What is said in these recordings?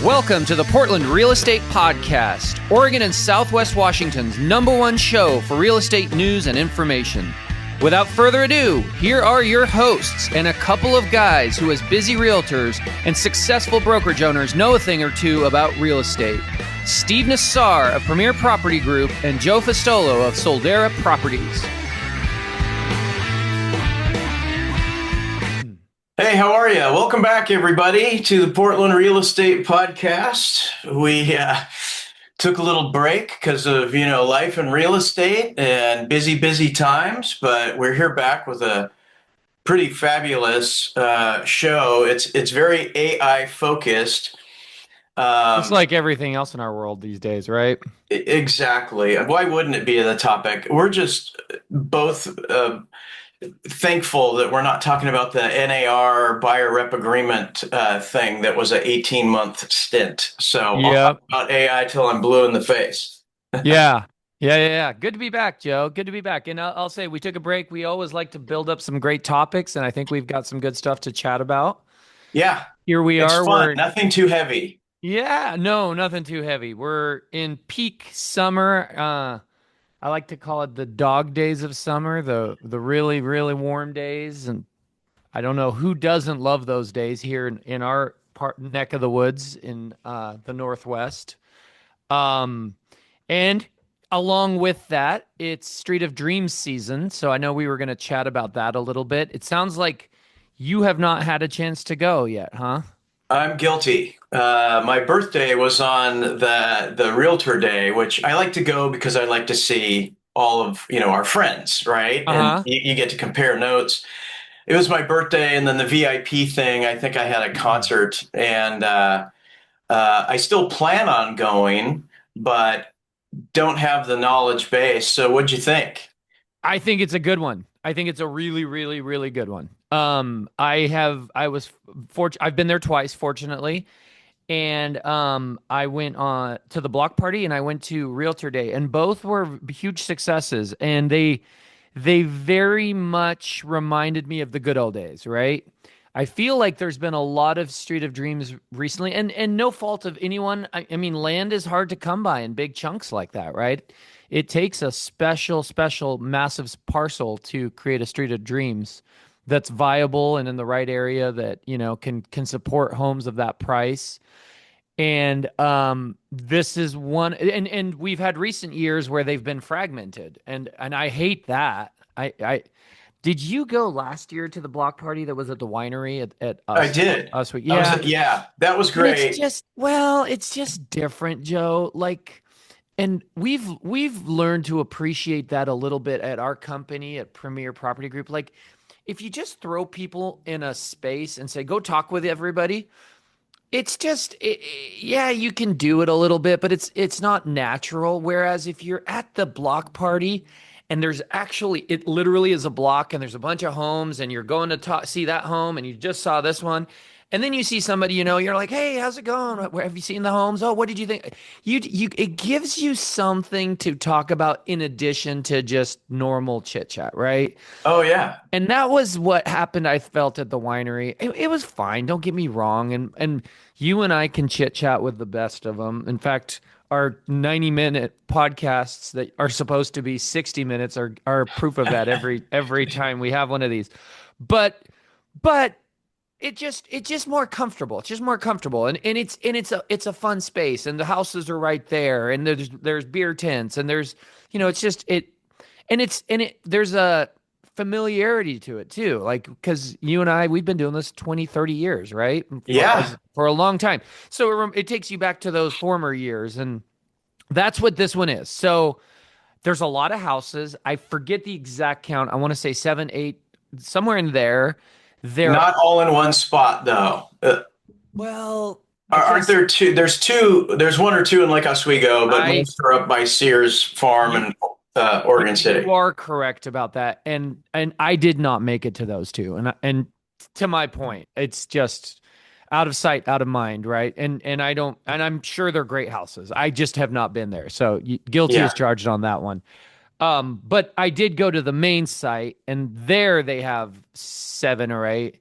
Welcome to the Portland Real Estate Podcast, Oregon and Southwest Washington's #1 show for real estate news and information. Without further ado, here are your hosts and a couple of guys who, as busy realtors and successful brokerage owners, know a thing or two about real estate. Steve Nassar of Premier Property Group and Joe Fustolo of Soldera Properties. Hey, how are you? Welcome back, everybody, to the Portland Real Estate Podcast. We took a little break because of, life in real estate and busy times, but we're here back with a pretty fabulous show. It's very AI focused. It's like everything else in our world these days, right? Exactly. Why wouldn't it be the topic? We're just both thankful that we're not talking about the NAR buyer rep agreement thing that was an 18-month stint. So I'll talk about AI till I'm blue in the face. Yeah. Good to be back, Joe. Good to be back. And I'll say we took a break. We always like to build up some great topics, and I think we've got some good stuff to chat about. Yeah. Here we it's are. Fun. Nothing too heavy. Yeah, no, nothing too heavy. We're in peak summer. I like to call it the dog days of summer, the really, really warm days. And I don't know who doesn't love those days here in our neck of the woods in the Northwest. And along with that, it's Street of Dreams season. So I know we were going to chat about that a little bit. It sounds like you have not had a chance to go yet, huh? I'm guilty. My birthday was on the Realtor Day, which I like to go because I like to see all of, our friends, right? And you get to compare notes. It was my birthday, and then the VIP thing, I think I had a concert, and I still plan on going, but don't have the knowledge base. So what'd you think? I think it's a good one. I think it's a really, really, really good one. I've been there twice, fortunately. And I went to the block party and I went to Realtor Day, and both were huge successes. And they very much reminded me of the good old days, right? I feel like there's been a lot of Street of Dreams recently, and no fault of anyone. I mean, land is hard to come by in big chunks like that, right? It takes a special, massive parcel to create a Street of Dreams that's viable and in the right area that, can support homes of that price. And this is one, and we've had recent years where they've been fragmented, and I hate that. I did you go last year to the block party that was at the winery at I did. Oswego? Yeah. That was great. It's just different, Joe. And we've learned to appreciate that a little bit at our company at Premier Property Group. Like, if you just throw people in a space and say, go talk with everybody, it's just, you can do it a little bit, but it's not natural. Whereas if you're at the block party and it literally is a block and there's a bunch of homes and you're going to see that home and you just saw this one, and then you see somebody, you're like, hey, how's it going? Have you seen the homes? Oh, what did you think? It gives you something to talk about in addition to just normal chit chat, right? Oh, yeah. And that was what happened, I felt, at the winery. It was fine. Don't get me wrong. And you and I can chit chat with the best of them. In fact, our 90-minute podcasts that are supposed to be 60 minutes are proof of that every time we have one of these. But it's just more comfortable. It's just more comfortable, and it's a fun space, and the houses are right there, and there's beer tents, and there's there's a familiarity to it too, like, because you and I, we've been doing this 20, 30 years, right? For a long time. So it takes you back to those former years, and that's what this one is. So there's a lot of houses. I forget the exact count. I want to say 7, 8, somewhere in there. They're not all in one spot, though. Well, aren't there two? There's one or two in Lake Oswego, but most are up by Sears Farm and Oregon City. You are correct about that, and I did not make it to those two, and to my point, it's just out of sight, out of mind, right? And I'm sure they're great houses. I just have not been there, so guilty as charged on that one. But I did go to the main site, and there they have 7 or 8.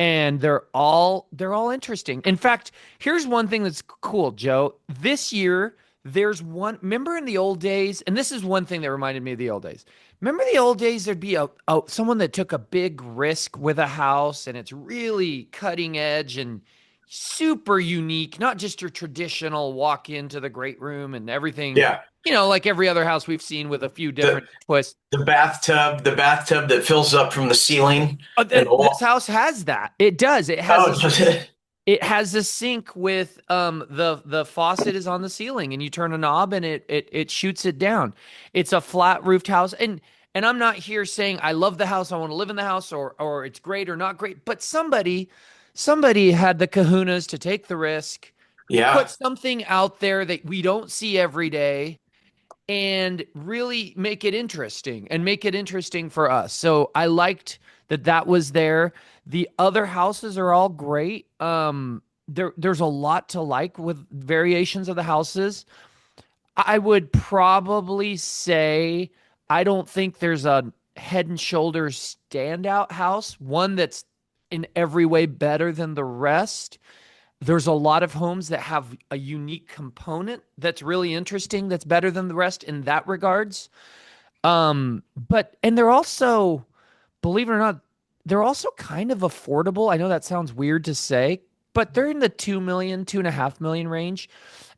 and they're all interesting. In fact, here's one thing that's cool, Joe. This year, there's one. Remember in the old days, and this is one thing that reminded me of the old days. Remember the old days, there'd be a someone that took a big risk with a house, and it's really cutting edge and super unique, not just your traditional walk into the great room and everything, Yeah. like every other house we've seen with a few The different twists. the bathtub that fills up from the ceiling and the This wall. house has that. It does. It has Oh, a does sink. it? It has a sink with the faucet is on the ceiling and you turn a knob and it shoots it down. It's a flat roofed house and I'm not here saying I love the house, I want to live in the house or it's great or not great, but somebody had the kahunas to take the risk, put Yeah. something out there that we don't see every day and really make it interesting and make it interesting for us. So I liked that was there. The other houses are all great. There's a lot to like with variations of the houses. I would probably say I don't think there's a head and shoulders standout house, one that's in every way better than the rest. There's a lot of homes that have a unique component that's really interesting, that's better than the rest in that regards. But and they're also, believe it or not, they're also kind of affordable. I know that sounds weird to say, but they're in the 2 million, 2.5 million range.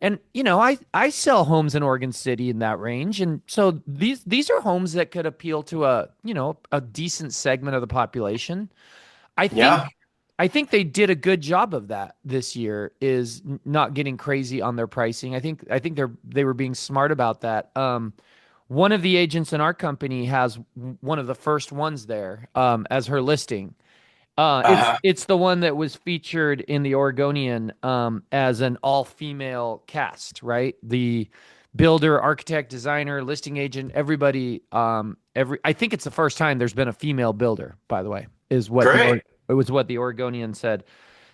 And I sell homes in Oregon City in that range. And so these are homes that could appeal to a decent segment of the population. I Yeah. think I think they did a good job of that this year, is not getting crazy on their pricing. I think they were being smart about that. One of the agents in our company has one of the first ones there as her listing. It's Uh-huh. it's the one that was featured in the Oregonian as an all-female cast, right? The builder, architect, designer, listing agent, everybody. I think it's the first time there's been a female builder. By the way, Great. it was what the Oregonian said.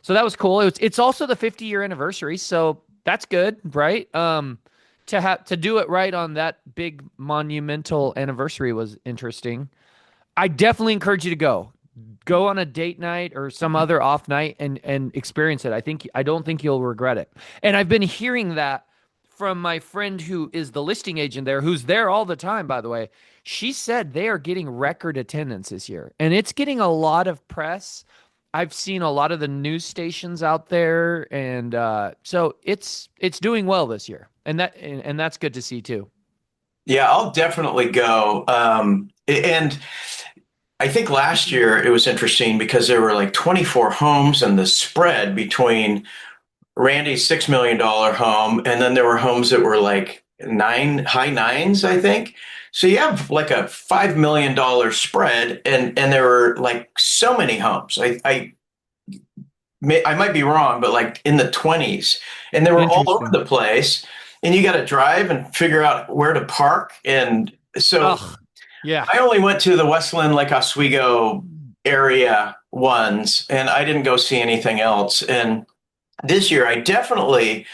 So that was cool. It's also the 50-year anniversary, so that's good, right? To do it right on that big monumental anniversary was interesting. I definitely encourage you to go on a date night or some other off night and experience it. I don't think you'll regret it. And I've been hearing that from my friend who is the listing agent there, who's there all the time, by the way. She said they are getting record attendance this year, and it's getting a lot of press. I've seen a lot of the news stations out there, and so it's doing well this year, and that's good to see too. Yeah, I'll definitely go. And I think last year it was interesting because there were like 24 homes and the spread between Randy's $6 million home, and then there were homes that were like high nines, I think. So you have like a $5 million spread, and there were like so many homes. I might be wrong, but like in the 20s, and they were all over Interesting. the place. And you got to drive and figure out where to park. And so Ugh, yeah. I only went to the Westland, like Oswego area ones, and I didn't go see anything else. And this year, I definitely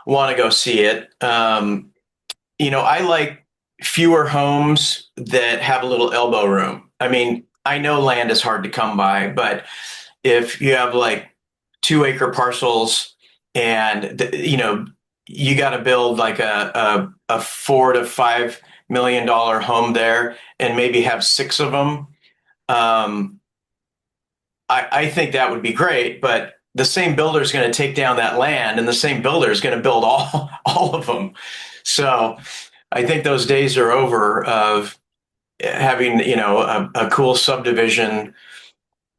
want to go see it. I like fewer homes that have a little elbow room. I mean, I know land is hard to come by, but if you have like 2 acre parcels and you got to build like a $4 to $5 million home there and maybe have six of them, um, I think that would be great, but the same builder is going to take down that land and the same builder is going to build all of them. So I think those days are over of having, a cool subdivision.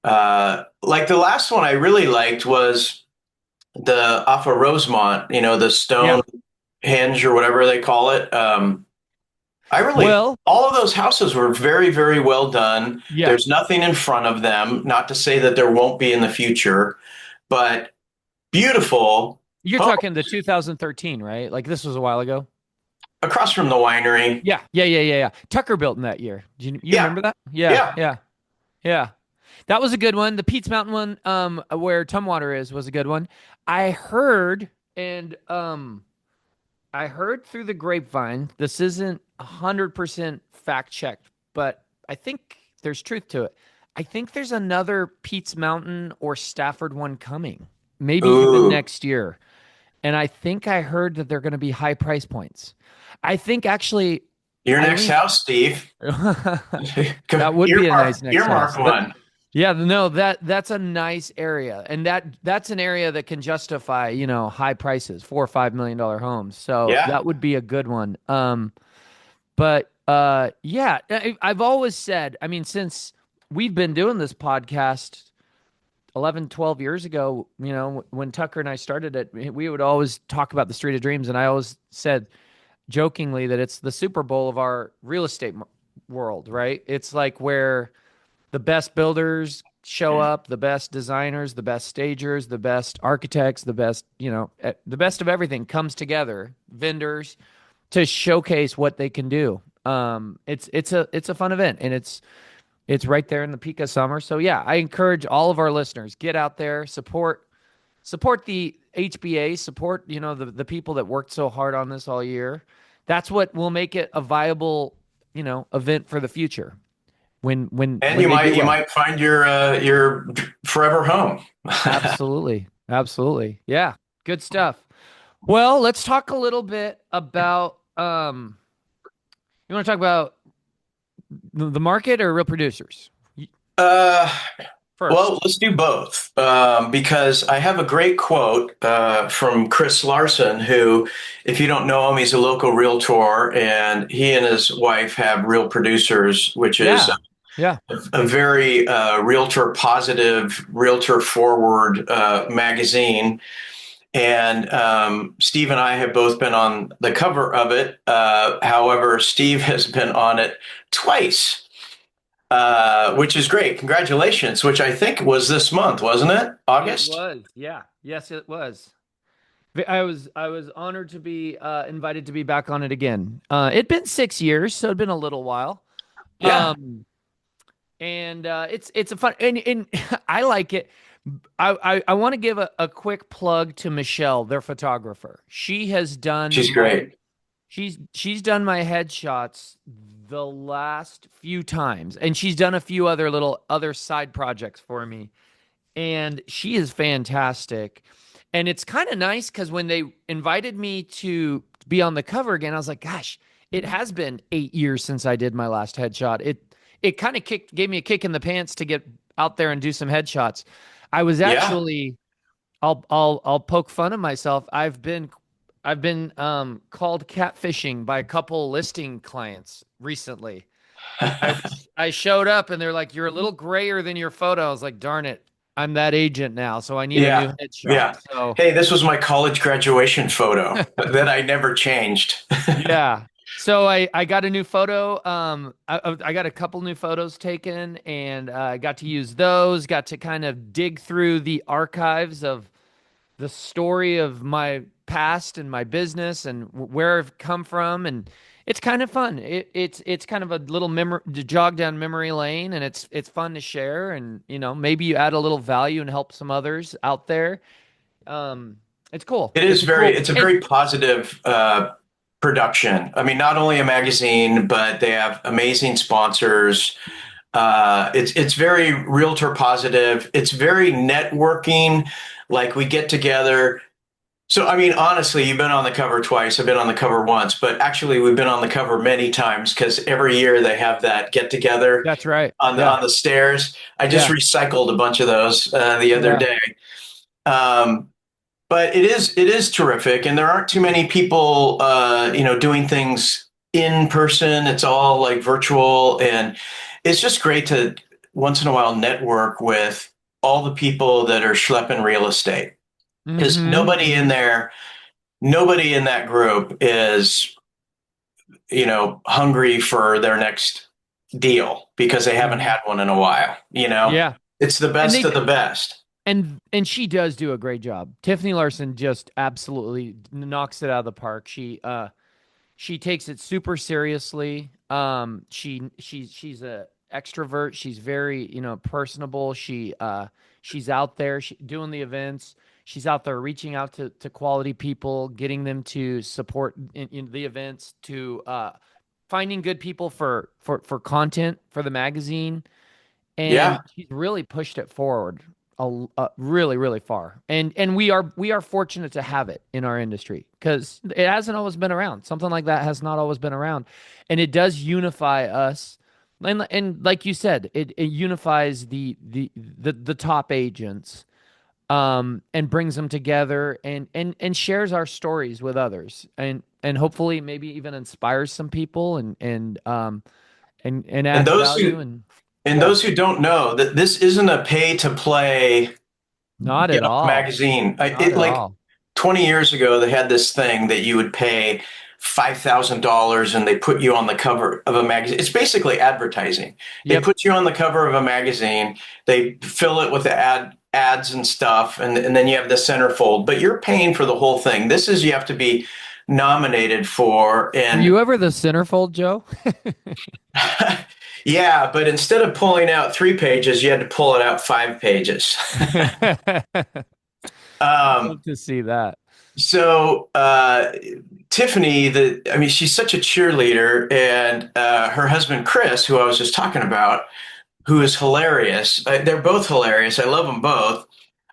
Like the last one I really liked was the off of Rosemont, the Yeah. stone hinge or whatever they call it. Well, All of those houses were very, very well done. yeah. There's nothing in front of them, not to say that there won't be in the future, but beautiful You're home talking the 2013, right? Like this was a while ago. across from the winery. Yeah. Yeah, yeah, yeah, yeah. Tucker built in that year. Do you Yeah, remember that? Yeah, yeah. yeah. Yeah. That was a good one. The Pete's Mountain one, where Tumwater is, was a good one. I heard, and I heard through the grapevine, this isn't 100% fact checked, but I think there's truth to it. I think there's another Pete's Mountain or Stafford one coming, maybe even Ooh, next year. And I think I heard that they're going to be high price points. I think actually, your I next lean. house, Steve. That would be a nice next Earmark house. But one. yeah, no, that's a nice area, and that's an area that can justify, high prices, $4 or $5 million homes. So Yeah. that would be a good one. But yeah, I've always said, I mean, since we've been doing this podcast 11, 12 years ago, when Tucker and I started it, we would always talk about the Street of Dreams, and I always said jokingly that it's the Super Bowl of our real estate world, right? It's like where the best builders show up, the best designers, the best stagers, the best architects, the best, the best of everything comes together, vendors, to showcase what they can do. It's a fun event, and it's right there in the peak of summer. So yeah, I encourage all of our listeners, get out there, support the HBA, support, the people that worked so hard on this all year. That's what will make it a viable, event for the future when when And when they do you well. might find your forever home. Absolutely. Absolutely. Yeah. Good stuff. Well, let's talk a little bit about you want to talk about the market or real producers Uh, well, first? let's do both because I have a great quote from Chris Larson, who, if you don't know him, he's a local realtor, and he and his wife have Real Producers, which is Yeah. Yeah. a very realtor positive, realtor forward magazine. And Steve and I have both been on the cover of it. However, Steve has been on it twice, which is great. Congratulations, which I think was this month, wasn't it? It August? was. Yeah. Yes, it was. I was honored to be invited to be back on it again. It'd been 6 years, so it'd been a little while. Yeah, Um, and it's a fun and I like it. I want to give a quick plug to Michelle, their photographer. she's great. She's done my headshots the last few times, and she's done a few other side projects for me, and she is fantastic. And it's kind of nice because when they invited me to be on the cover again, I was like, gosh, it has been 8 years since I did my last headshot. It kind of gave me a kick in the pants to get out there and do some headshots. I was Yeah. actually I'll poke fun of myself. I've been called catfishing by a couple listing clients recently. I showed up and they're like, "You're a little grayer than your photo." I was like, "Darn it, I'm that agent now, so I need a new Yeah. headshot." Yeah. So Hey, this was my college graduation photo that I never changed. yeah. So I got a new photo. I got a couple new photos taken, and I got to use those. Got to kind of dig through the archives of the story of my past and my business and where I've come from, and it's kind of fun. It's kind of a little memory to jog down memory lane, and it's fun to share, and maybe you add a little value and help some others out there. Um, it's cool. It's a cool It's a and very positive production. I mean, not only a magazine, but they have amazing sponsors. It's very realtor positive. It's very networking. Like we get together. So, I mean, honestly, you've been on the cover twice. I've been on the cover once, but actually, we've been on the cover many times because every year they have that get together that's right. on Yeah, the stairs. I just yeah, recycled a bunch of those the other yeah. day. Um, but it is terrific, and there aren't too many people, doing things in person. It's all like virtual, and it's just great to once in a while network with all the people that are schlepping real estate because Mm-hmm. Mm-hmm. nobody in that group is hungry for their next deal because they haven't Mm-hmm. had one in a while. Yeah, It's the and best they of the best. and she does do a great job. Tiffany Larson just absolutely knocks it out of the park. She takes it super seriously. She's a extrovert. She's very, personable. She's out there doing the events. She's out there reaching out to quality people, getting them to support in the events, to finding good people for content for the magazine. and Yeah. she's really pushed it forward really, really far. And we are fortunate to have it in our industry because it hasn't always been around. Something like that has not always been around, and it does unify us. And like you said, it unifies the top agents, and brings them together and shares our stories with others, and hopefully maybe even inspires some people and And adds those value. who And and yeah, those who don't know that this isn't a pay to play, not at all. magazine. Not It at like all. 20 years ago they had this thing that you would pay $5,000 and they put you on the cover of a magazine. It's basically advertising. They Yep. put you on the cover of a magazine. They fill it with the ads and stuff, and then you have the centerfold. But you're paying for the whole thing. This is you have to be nominated for, Were and you ever the centerfold, Joe? yeah, but instead of pulling out 3 pages, you had to pull it out 5 pages. Love Um, to see that. so Tiffany, I mean, she's such a cheerleader, and her husband Chris, who I was just talking about, who is hilarious. They're both hilarious. I love them both.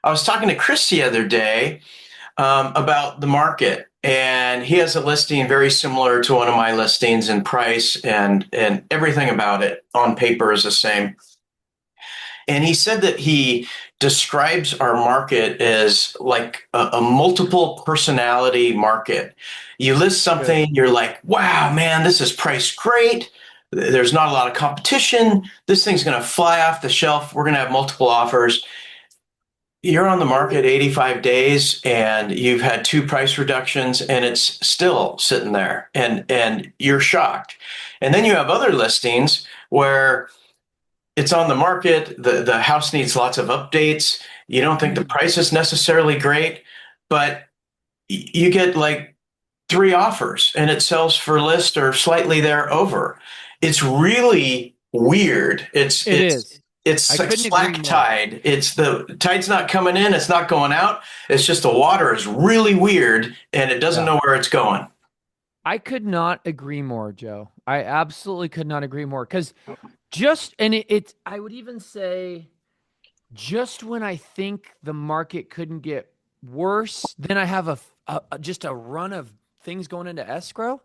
I was talking to Chris the other day about the market, and he has a listing very similar to one of my listings in price, and everything about it on paper is the same. And he said that he describes our market as like a multiple personality market. You list Good. something, you're like, wow, man, this is priced great. There's not a lot of competition. This thing's going to fly off the shelf. We're going to have multiple offers. You're on the market 85 days and you've had 2 price reductions and it's still sitting there, and you're shocked. And then you have other listings where it's on the market. The house needs lots of updates. You don't think the price is necessarily great, but you get like 3 offers and it sells for list or slightly there over. It's really weird. It's It it's is. it's I like couldn't agree slack more. tide. It's the tide's not coming in, it's not going out. It's just the water is really weird and it doesn't Yeah. know where it's going. I could not agree more, Joe. I absolutely could not agree more because I would even say just when I think the market couldn't get worse, then I have just a run of things going into escrow.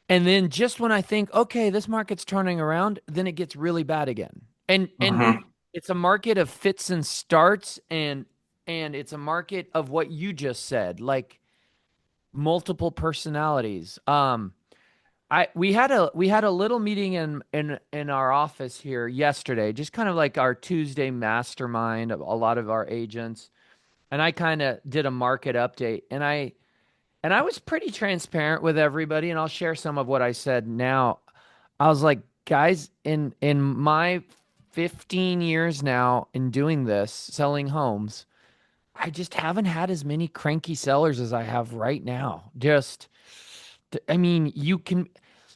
And then just when I think, okay, this market's turning around, then it gets really bad again. And Mhm. it's a market of fits and starts, and it's a market of what you just said, like multiple personalities. I we had a little meeting in our office here yesterday, just kind of like our Tuesday mastermind of a lot of our agents, and I kind of did a market update, and I was pretty transparent with everybody, and I'll share some of what I said now. I was like, guys, in my 15 years now in doing this, selling homes, I just haven't had as many cranky sellers as I have right now. I mean, you can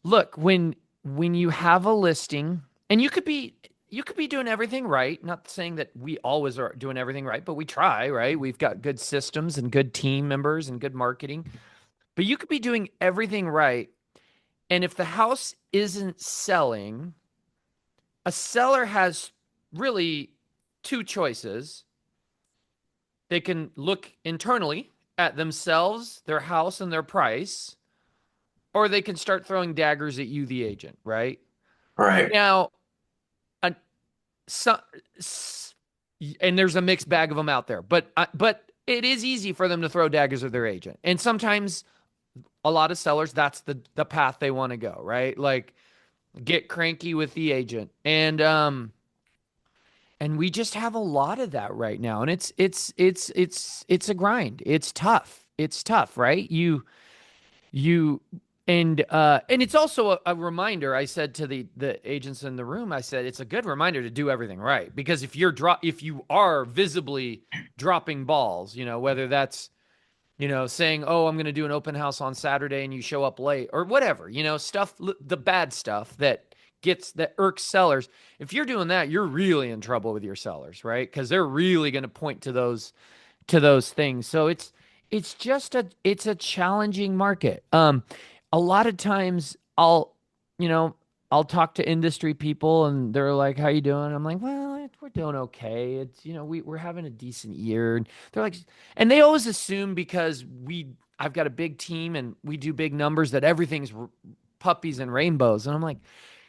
look when you have a listing, and you could be doing everything right. Not saying that we always are doing everything right, but we try, right? We've got good systems and good team members and good marketing. But you could be doing everything right. And if the house isn't selling, a seller has really two choices. They can look internally at themselves, their house, and their price, or they can start throwing daggers at you, the agent, right? Right. Now, uh, so, and there's a mixed bag of them out there, but it is easy for them to throw daggers at their agent. And sometimes a lot of sellers, that's the path they want to go, right? Like get cranky with the agent. And we just have a lot of that right now. And it's a grind. It's tough. It's tough, right? You and it's also a reminder. I said to the agents in the room, I said it's a good reminder to do everything right, because if you are visibly dropping balls, whether that's saying, "Oh, I'm going to do an open house on Saturday," and you show up late or whatever, stuff, the bad stuff that irks sellers. If you're doing that, you're really in trouble with your sellers, right? Because they're really going to point to those things. So it's a challenging market. A lot of times you know, I'll talk to industry people and they're like, "How you doing?" I'm like, "Well, we're doing okay. It's, we're having a decent year." And they're like, and they always assume because I've got a big team and we do big numbers that everything's puppies and rainbows. And I'm like,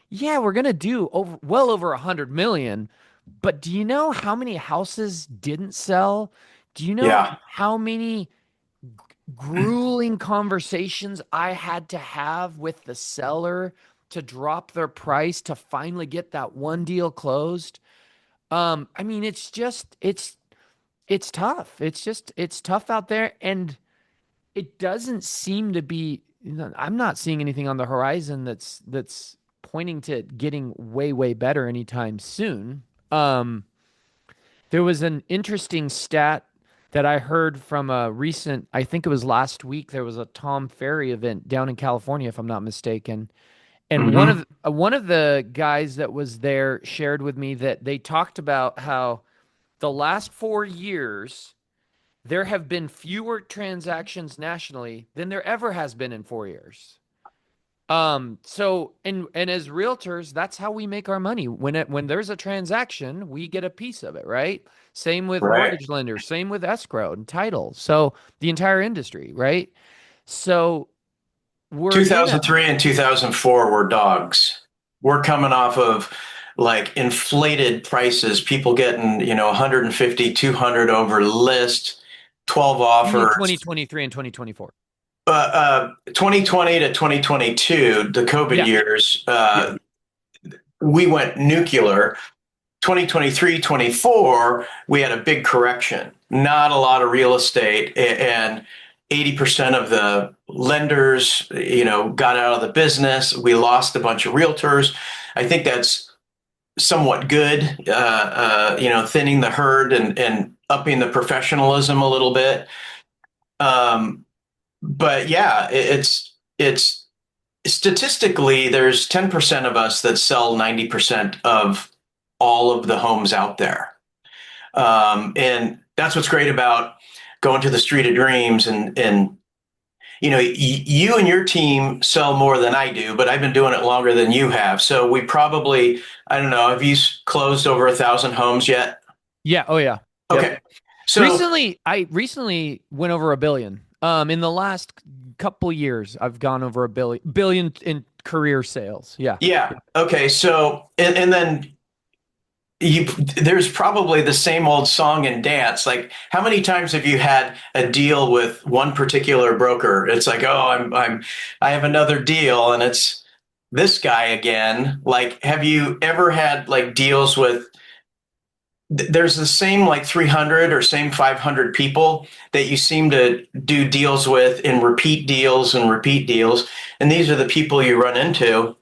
"Yeah, we're gonna do well over 100 million, but do you know how many houses didn't sell? Do you know Yeah. how many grueling conversations I had to have with the seller to drop their price to finally get that one deal closed?" I mean, it's tough. It's tough out there, and it doesn't seem to be, I'm not seeing anything on the horizon that's pointing to getting way better anytime soon. There was an interesting stat that I heard from a recent, I think it was last week, there was a Tom Ferry event down in California, if I'm not mistaken. And Hmm. one of the guys that was there shared with me that they talked about how the last 4 years there have been fewer transactions nationally than there ever has been in 4 years. So and as realtors, that's how we make our money. When there's a transaction, we get a piece of it, right? Same with Right. mortgage lenders, same with escrow and title. So the entire industry, right? So we're in a 2003 and 2004 were dogs. We're coming off of like inflated prices, people getting, 150, 200 over list, 12 You mean offers. 2023 and 2024? 2020 to 2022, the COVID Yeah. years, Yeah. we went nuclear. 2023, 24, we had a big correction. Not a lot of real estate, and 80% of the lenders, got out of the business. We lost a bunch of realtors. I think that's somewhat good, thinning the herd and upping the professionalism a little bit. Um, but yeah, it's statistically, there's 10% of us that sell 90% of all of the homes out there. And that's what's great about going to the Street of Dreams. And you and your team sell more than I do, but I've been doing it longer than you have. So we probably, I don't know, have you closed over 1,000 homes yet? Yeah. Oh yeah. Yep. Okay. So I recently went over a billion. In the last couple years, I've gone over a billion in career sales. Yeah. yeah. Okay. So, and then there's probably the same old song and dance. Like, how many times have you had a deal with one particular broker? It's like, oh, I have another deal, and it's this guy again. Like, have you ever had like deals with? There's the same like 300 or same 500 people that you seem to do deals with in repeat deals and repeat deals, and these are the people you run into.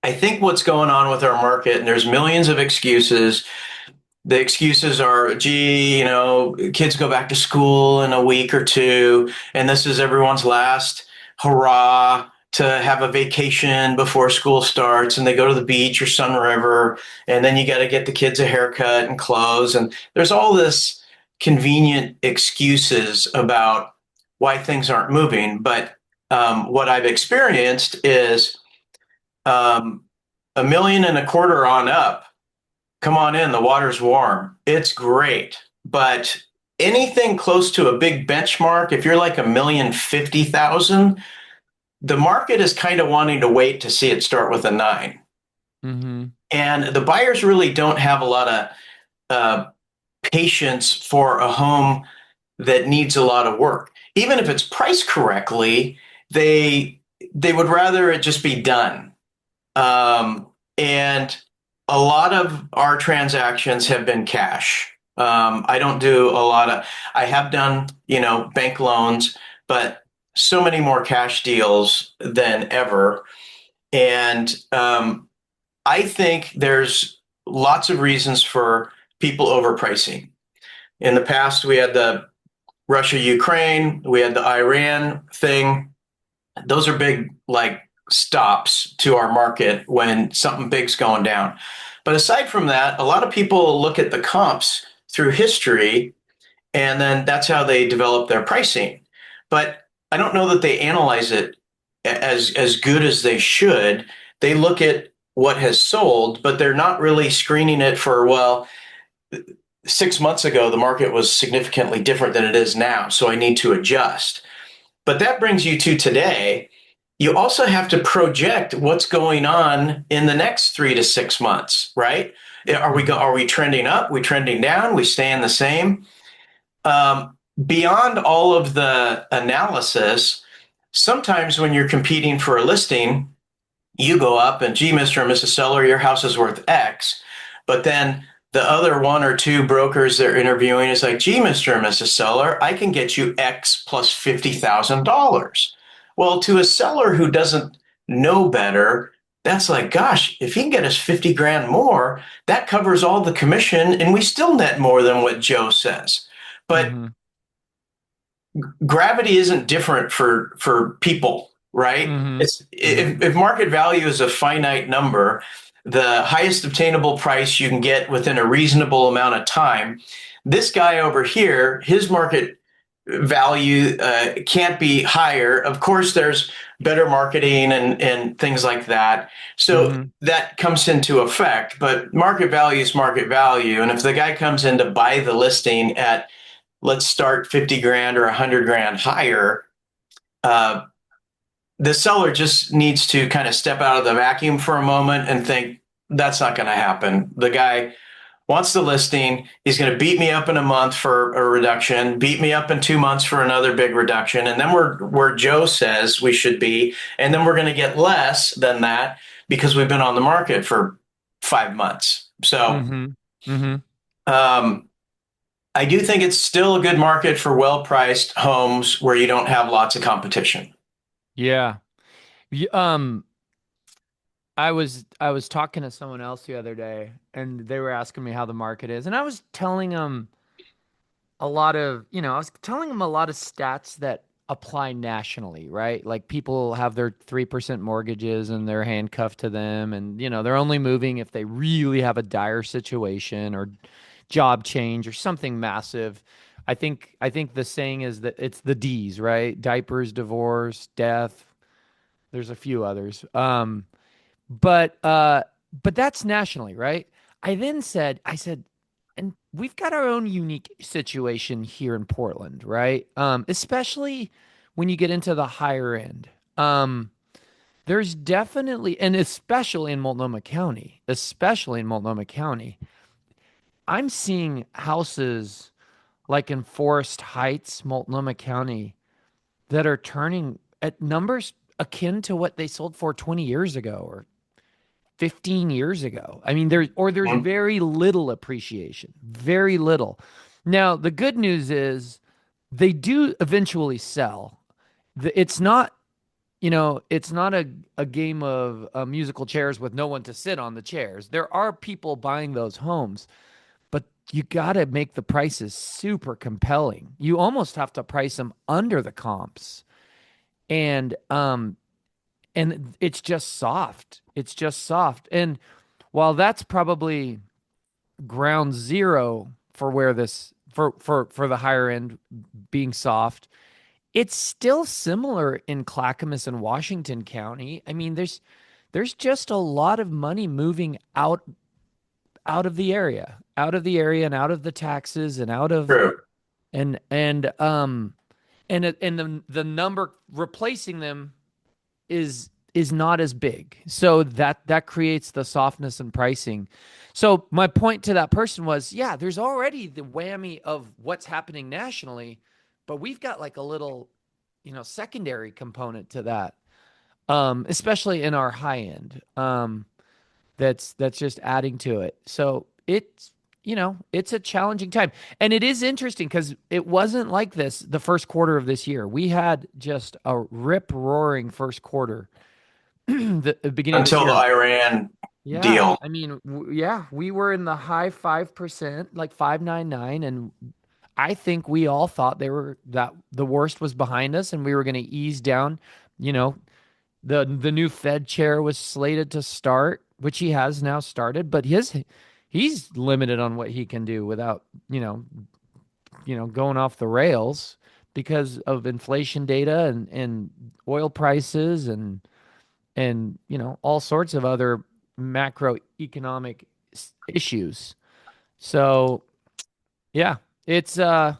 I think what's going on with our market, and there's millions of excuses. The excuses are, gee, kids go back to school in a week or two, and this is everyone's last hurrah to have a vacation before school starts, and they go to the beach or Sun River, and then you got to get the kids a haircut and clothes, and there's all this convenient excuses about why things aren't moving. But what I've experienced is um, 1.25 million on up. Come on in, the water's warm. It's great. But anything close to a big benchmark, if you're like 1,050,000, the market is kind of wanting to wait to see it start with a nine. Mm-hmm. And the buyers really don't have a lot of uh, patience for a home that needs a lot of work. Even if it's priced correctly, they would rather it just be done. And a lot of our transactions have been cash. I don't do a lot of, I have done, bank loans, but so many more cash deals than ever. And I think there's lots of reasons for people overpricing. In the past, we had the Russia, Ukraine, we had the Iran thing. Those are big, like, stops to our market when something big's going down. But aside from that, a lot of people look at the comps through history, and then that's how they develop their pricing. But I don't know that they analyze it as good as they should. They look at what has sold, but they're not really screening it for, well, 6 months ago, the market was significantly different than it is now. So I need to adjust. But that brings you to today. You also have to project what's going on in the next 3 to 6 months, right? Mm-hmm. Are we trending up? We trending down? We staying the same? Beyond all of the analysis, sometimes when you're competing for a listing, you go up and, gee, Mr. and Mrs. Seller, your house is worth X. But then the other one or two brokers they're interviewing is like, gee, Mr. and Mrs. Seller, I can get you X plus $50,000. Well, to a seller who doesn't know better, that's like, gosh, if he can get us 50 grand more, that covers all the commission and we still net more than what Joe says. But Mm-hmm. gravity isn't different for people, right? Mm-hmm. It's Mm-hmm. if market value is a finite number, the highest obtainable price you can get within a reasonable amount of time. This guy over here, his market value can't be higher. Of course, there's better marketing and things like that. So Mm-hmm. that comes into effect, but market value is market value. And if the guy comes in to buy the listing at, let's start 50 grand or 100 grand higher, uh, the seller just needs to kind of step out of the vacuum for a moment and think that's not going to happen. The guy wants the listing. He's going to beat me up in a month for a reduction, beat me up in 2 months for another big reduction. And then we're where Joe says we should be. And then we're going to get less than that because we've been on the market for 5 months. So, Mm-hmm. Mm-hmm. um, I do think it's still a good market for well-priced homes where you don't have lots of competition. Yeah. I was talking to someone else the other day, and they were asking me how the market is, and I was telling them I was telling them a lot of stats that apply nationally, right? Like people have their 3% mortgages and they're handcuffed to them, and they're only moving if they really have a dire situation or job change or something massive. I think the saying is that it's the D's, right? Diapers, divorce, death. There's a few others. But that's nationally, right? I said, and we've got our own unique situation here in Portland, right? Especially when you get into the higher end. There's definitely, and especially in Multnomah County, I'm seeing houses like in Forest Heights, Multnomah County, that are turning at numbers akin to what they sold for 20 years ago or 15 years ago. I mean, there's Mhm. very little appreciation, very little. Now, the good news is they do eventually sell. It's not, it's not a game of musical chairs with no one to sit on the chairs. There are people buying those homes, but you got to make the prices super compelling. You almost have to price them under the comps. And it's just soft. It's just soft. And while that's probably ground zero for where this for the higher end being soft, it's still similar in Clackamas and Washington County. I mean, there's just a lot of money moving out of the area and out of the taxes and out of True. and the number replacing them is not as big. So that creates the softness in pricing. So my point to that person was, yeah, there's already the whammy of what's happening nationally, but we've got like a little, secondary component to that. Especially in our high end. That's just adding to it. So it's a challenging time. And it is interesting because it wasn't like this the first quarter of this year. We had just a rip roaring first quarter the beginning of this Until the year. Iran Yeah, deal. I mean, yeah, we were in the high 5%, like 599, and I think we all thought that the worst was behind us and we were going to ease down. You know, the new Fed chair was slated to start, which he has now started, but he's limited on what he can do without, going off the rails because of inflation data and oil prices and all sorts of other macroeconomic issues. So yeah, it's uh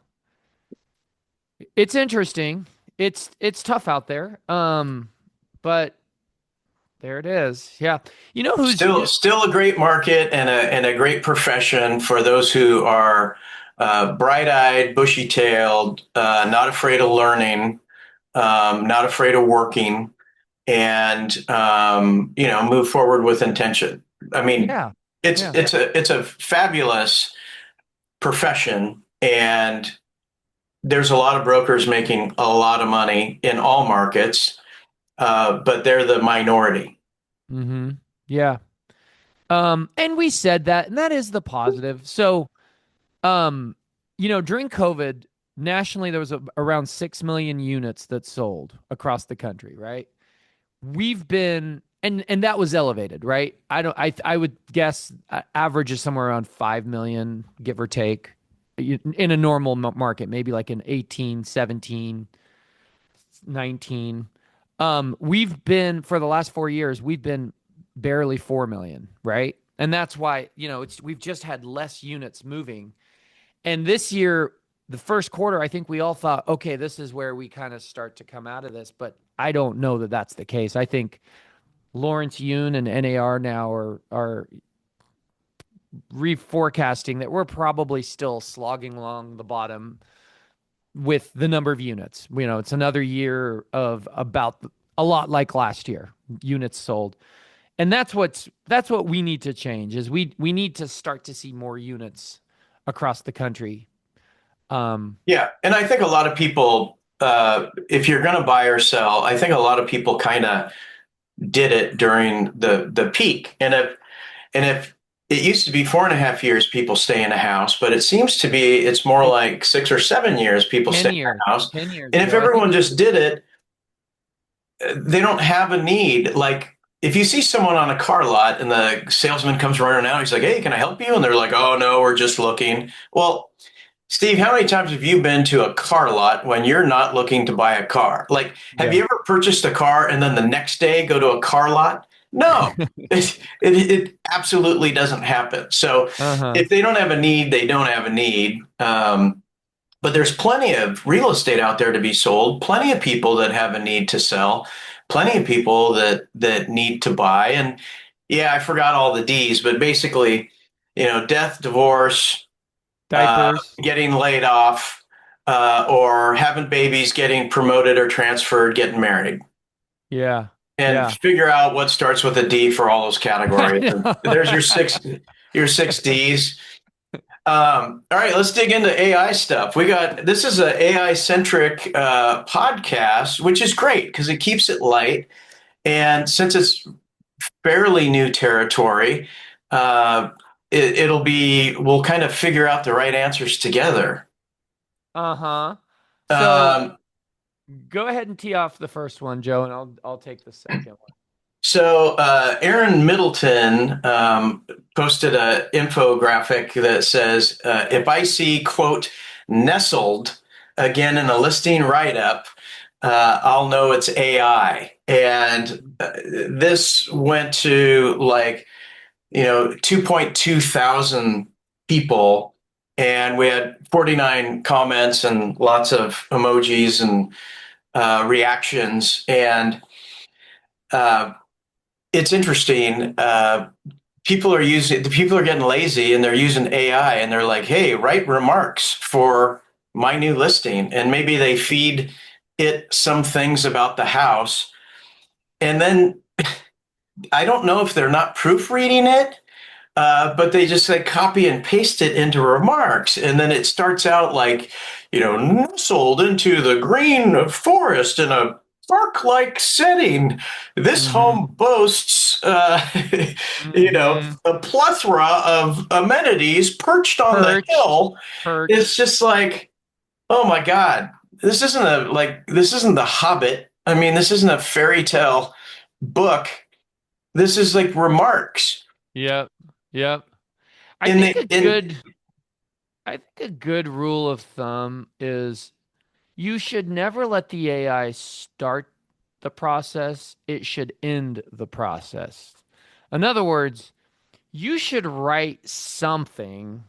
it's interesting. It's tough out there. But there it is. Yeah. You know who's Still a great market and a great profession for those who are bright-eyed, bushy-tailed, not afraid of learning, not afraid of working, and move forward with intention. I mean, yeah. it's Yeah. it's a fabulous profession, and there's a lot of brokers making a lot of money in all markets, but they're the minority. Mm-hmm. Yeah. And we said that, and that is the positive. So, um, during COVID, nationally there was around 6 million units that sold across the country, right? We've been and that was elevated, right? I would guess average is somewhere around 5 million, give or take, in a normal market, maybe like an 18, 17, 19. We've been for the last 4 years, we've been barely 4 million, right? And that's why, we've just had less units moving. And this year, the first quarter, I think we all thought, okay, this is where we kind of start to come out of this, but I don't know that that's the case. I think Lawrence Yun and NAR now are reforecasting that we're probably still slogging along the bottom with the number of units. It's another year of about a lot like last year, units sold. And that's what we need to change is we need to start to see more units across the country. Yeah, and I think a lot of people, if you're going to buy or sell, I think a lot of people kind of did it during the peak. And if it used to be 4.5 years people stay in a house, but it seems to be it's more like 6 or 7 years people 10 stay in years, a house. 10 years, And if Joe. I think everyone just did it, they don't have a need. Like if you see someone on a car lot and the salesman comes running out, he's like, "Hey, can I help you?" And they're like, "Oh no, we're just looking." Well, Steve, how many times have you been to a car lot when you're not looking to buy a car? Like, have yeah. you ever purchased a car and then the next day go to a car lot? No, it absolutely doesn't happen. So Uh-huh. if they don't have a need, they don't have a need. But there's plenty of real estate out there to be sold, plenty of people that have a need to sell, plenty of people that need to buy. And yeah, I forgot all the D's, but basically, death, divorce, Diapers. getting laid off, or having babies, getting promoted or transferred, getting married, Yeah. and Yeah. figure out what starts with a D for all those categories. And there's your six D's. All right, let's dig into AI stuff. This is an AI centric podcast, which is great because it keeps it light. And since it's fairly new territory, uh, we'll kind of figure out the right answers together. Uh-huh. So Um, go ahead and tee off the first one, Joe, and I'll take the second one. Aaron Middleton posted an infographic that says, if I see, quote, nestled again in a listing write up, I'll know it's AI. And this went to 2.2 thousand people. And we had 49 comments and lots of emojis and reactions. And uh, it's interesting. People are getting lazy and they're using AI and they're like, hey, write remarks for my new listing. And maybe they feed it some things about the house. And then I don't know if they're not proofreading it, but they just like copy and paste it into remarks. And then it starts out like, nestled into the green forest in a park-like setting. This Mm-hmm. home boasts, Mm-hmm. a plethora of amenities perched on the Perched. hill. It's Perched. just like, oh my God, this isn't The Hobbit. I mean, this isn't a fairy tale book. This is like remarks. Yep. Yep. I And think they a and good I think a good rule of thumb is you should never let the AI start the process. It should end the process. In other words, you should write something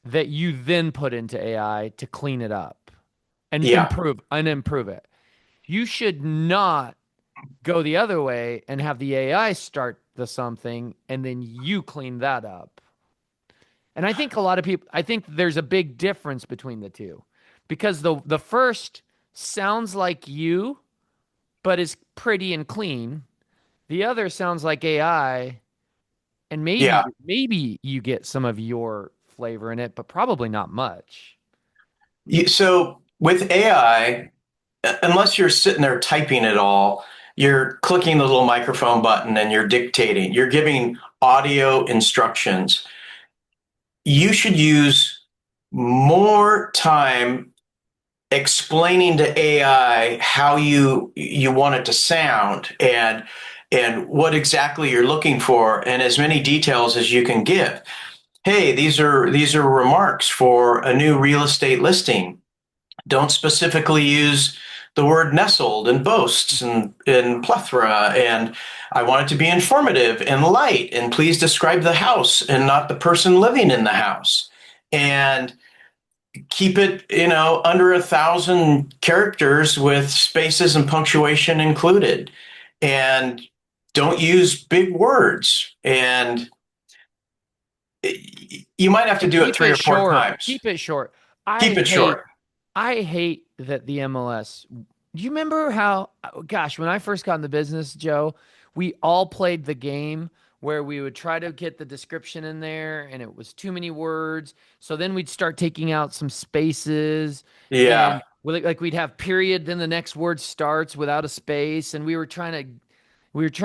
that you then put into AI to clean it up and Yeah. improve it. You should not go the other way and have the AI start the something and then you clean that up. And I think a lot of people, I think there's a big difference between the two because the first sounds like you, but is pretty and clean. The other sounds like AI, and Yeah. maybe you get some of your flavor in it, but probably not much. So with AI, unless you're sitting there typing it all, you're clicking the little microphone button and you're dictating, you're giving audio instructions. You should use more time explaining to AI how you want it to sound and what exactly you're looking for and as many details as you can give. Hey, these are remarks for a new real estate listing. Don't specifically use the word nestled and boasts and plethora. And I want it to be informative and light. And please describe the house and not the person living in the house. And keep it, under 1,000 characters with spaces and punctuation included. And don't use big words. And you might have to And do it keep three it or four short. times. Keep it short. I Keep it hate short. I hate that the MLS. Do you remember how, gosh, when I first got in the business, Joe, we all played the game where we would try to get the description in there and it was too many words. So then we'd start taking out some spaces Yeah. and like we'd have period, then the next word starts without a space. And we were trying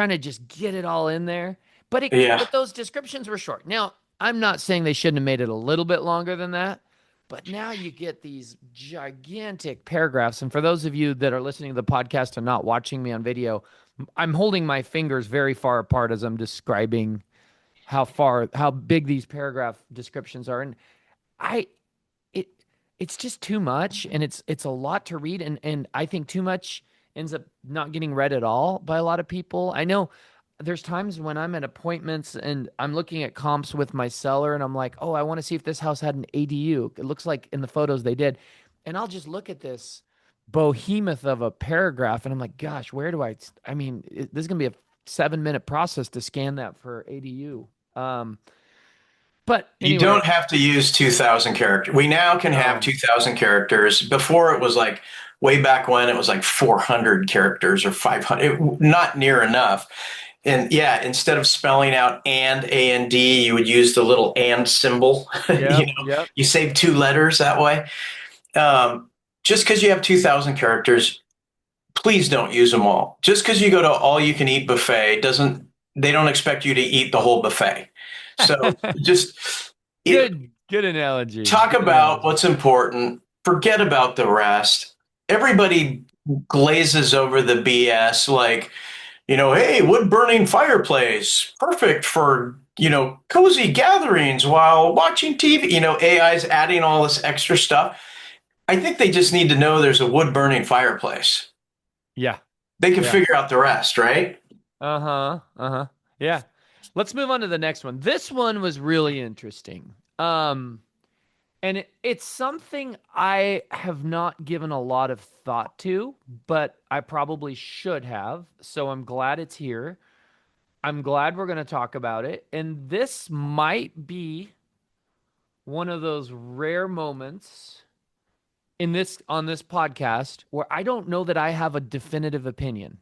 to just get it all in there. Yeah. But those descriptions were short. Now, I'm not saying they shouldn't have made it a little bit longer than that, but now you get these gigantic paragraphs. And for those of you that are listening to the podcast and not watching me on video, I'm holding my fingers very far apart as I'm describing how big these paragraph descriptions are. And I, it, it's just too much and it's a lot to read. And I think too much ends up not getting read at all by a lot of people. I know there's times when I'm at appointments and I'm looking at comps with my seller and I'm like, oh, I want to see if this house had an ADU. It looks like in the photos they did. And I'll just look at this behemoth of a paragraph and I'm like, gosh, I mean, this is going to be a 7-minute process to scan that for ADU. But You anyway, don't have to use 2,000 characters. We now can have no. 2,000 characters. Before it was like way back when it was like 400 characters or 500, not near enough. And yeah, instead of spelling out and A and D, you would use the little and symbol. Yep, yep. You save 2 letters that way. Um, just because you have 2,000 characters, please don't use them all. Just because you go to all you can eat buffet doesn't, they don't expect you to eat the whole buffet. So just, it, Good analogy. talk Good about analogy. what's important, forget about the rest. Everybody glazes over the BS like, hey, wood burning fireplace, perfect for, cozy gatherings while watching TV. AI's adding all this extra stuff. I think they just need to know there's a wood burning fireplace. Yeah. They can Yeah. figure out the rest, right? Uh-huh. Uh-huh. Yeah. Let's move on to the next one. This one was really interesting. And it's something I have not given a lot of thought to, but I probably should have. So I'm glad it's here. I'm glad we're going to talk about it. And this might be one of those rare moments on this podcast where I don't know that I have a definitive opinion.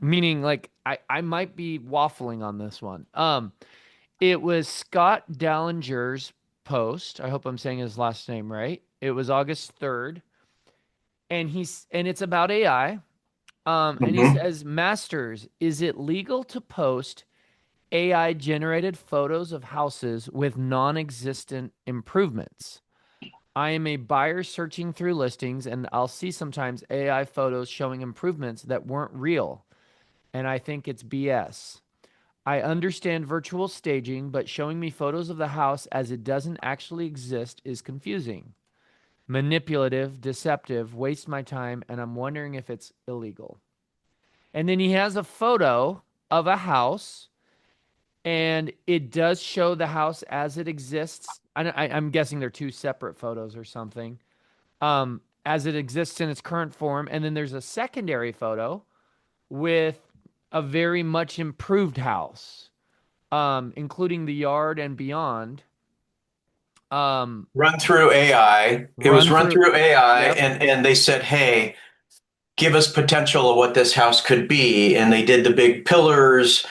Meaning like I might be waffling on this one. It was Scott Dallinger's post. I hope I'm saying his last name right. It was August 3rd. And it's about AI. And he Mm-hmm. says, Masters, is it legal to post AI generated photos of houses with non-existent improvements? I am a buyer searching through listings and I'll see sometimes AI photos showing improvements that weren't real. And I think it's BS. I understand virtual staging, but showing me photos of the house as it doesn't actually exist is confusing, manipulative, deceptive, waste my time, and I'm wondering if it's illegal. And then he has a photo of a house and it does show the house as it exists. I'm guessing they're two separate photos or something. As it exists in its current form, and then there's a secondary photo with a very much improved house, including the yard and beyond. Run through AI. It was Run run through. through AI, Yep. and they said, "Hey, give us potential of what this house could be." And they did the big pillars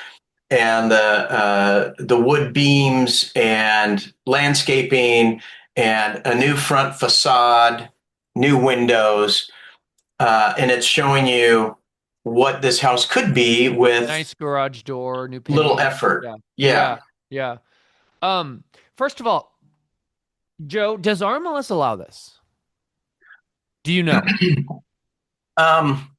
and the wood beams and landscaping and a new front facade, new windows, and it's showing you what this house could be with Nice garage door, new little paint. effort. Yeah. Yeah. Yeah. Yeah. First of all, Joe, does RMLS allow this? Do you know? Um,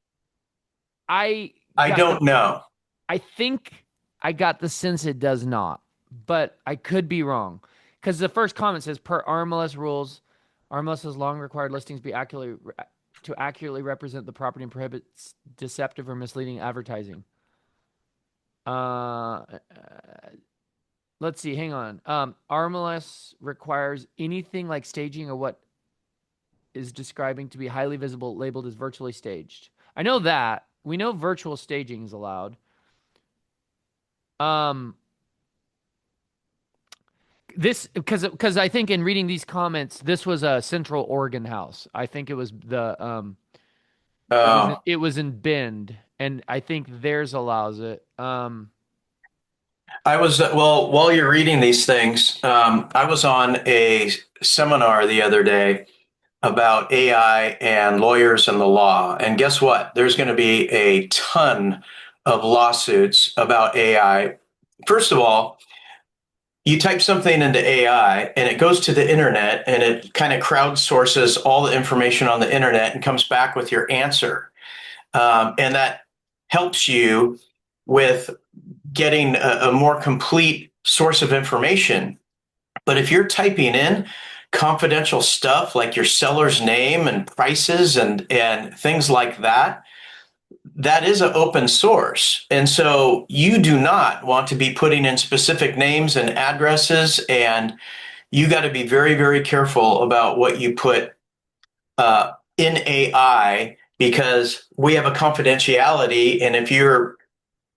I I got the don't know. I think I got the sense it does not, but I could be wrong. Because the first comment says, per RMLS rules, RMLS has long required listings be accurately represent the property and prohibits deceptive or misleading advertising. Uh, let's see. Hang on. RMLS requires anything like staging or what is describing to be highly visible, labeled as virtually staged. I know that. We know virtual staging is allowed. Um, this because I think in reading these comments, this was a Central Oregon house. I think it was Oh, it was in Bend, and I think theirs allows it. I was, well, while you're reading these things, I was on a seminar the other day about AI and lawyers and the law. And guess what? There's going to be a ton of lawsuits about AI. First of all, you type something into AI and it goes to the internet and it kind of crowdsources all the information on the internet and comes back with your answer. And that helps you with getting a more complete source of information. But if you're typing in confidential stuff like your seller's name and prices and things like that, that is an open source. And so you do not want to be putting in specific names and addresses. And you got to be very, very careful about what you put in AI because we have a confidentiality. And if you're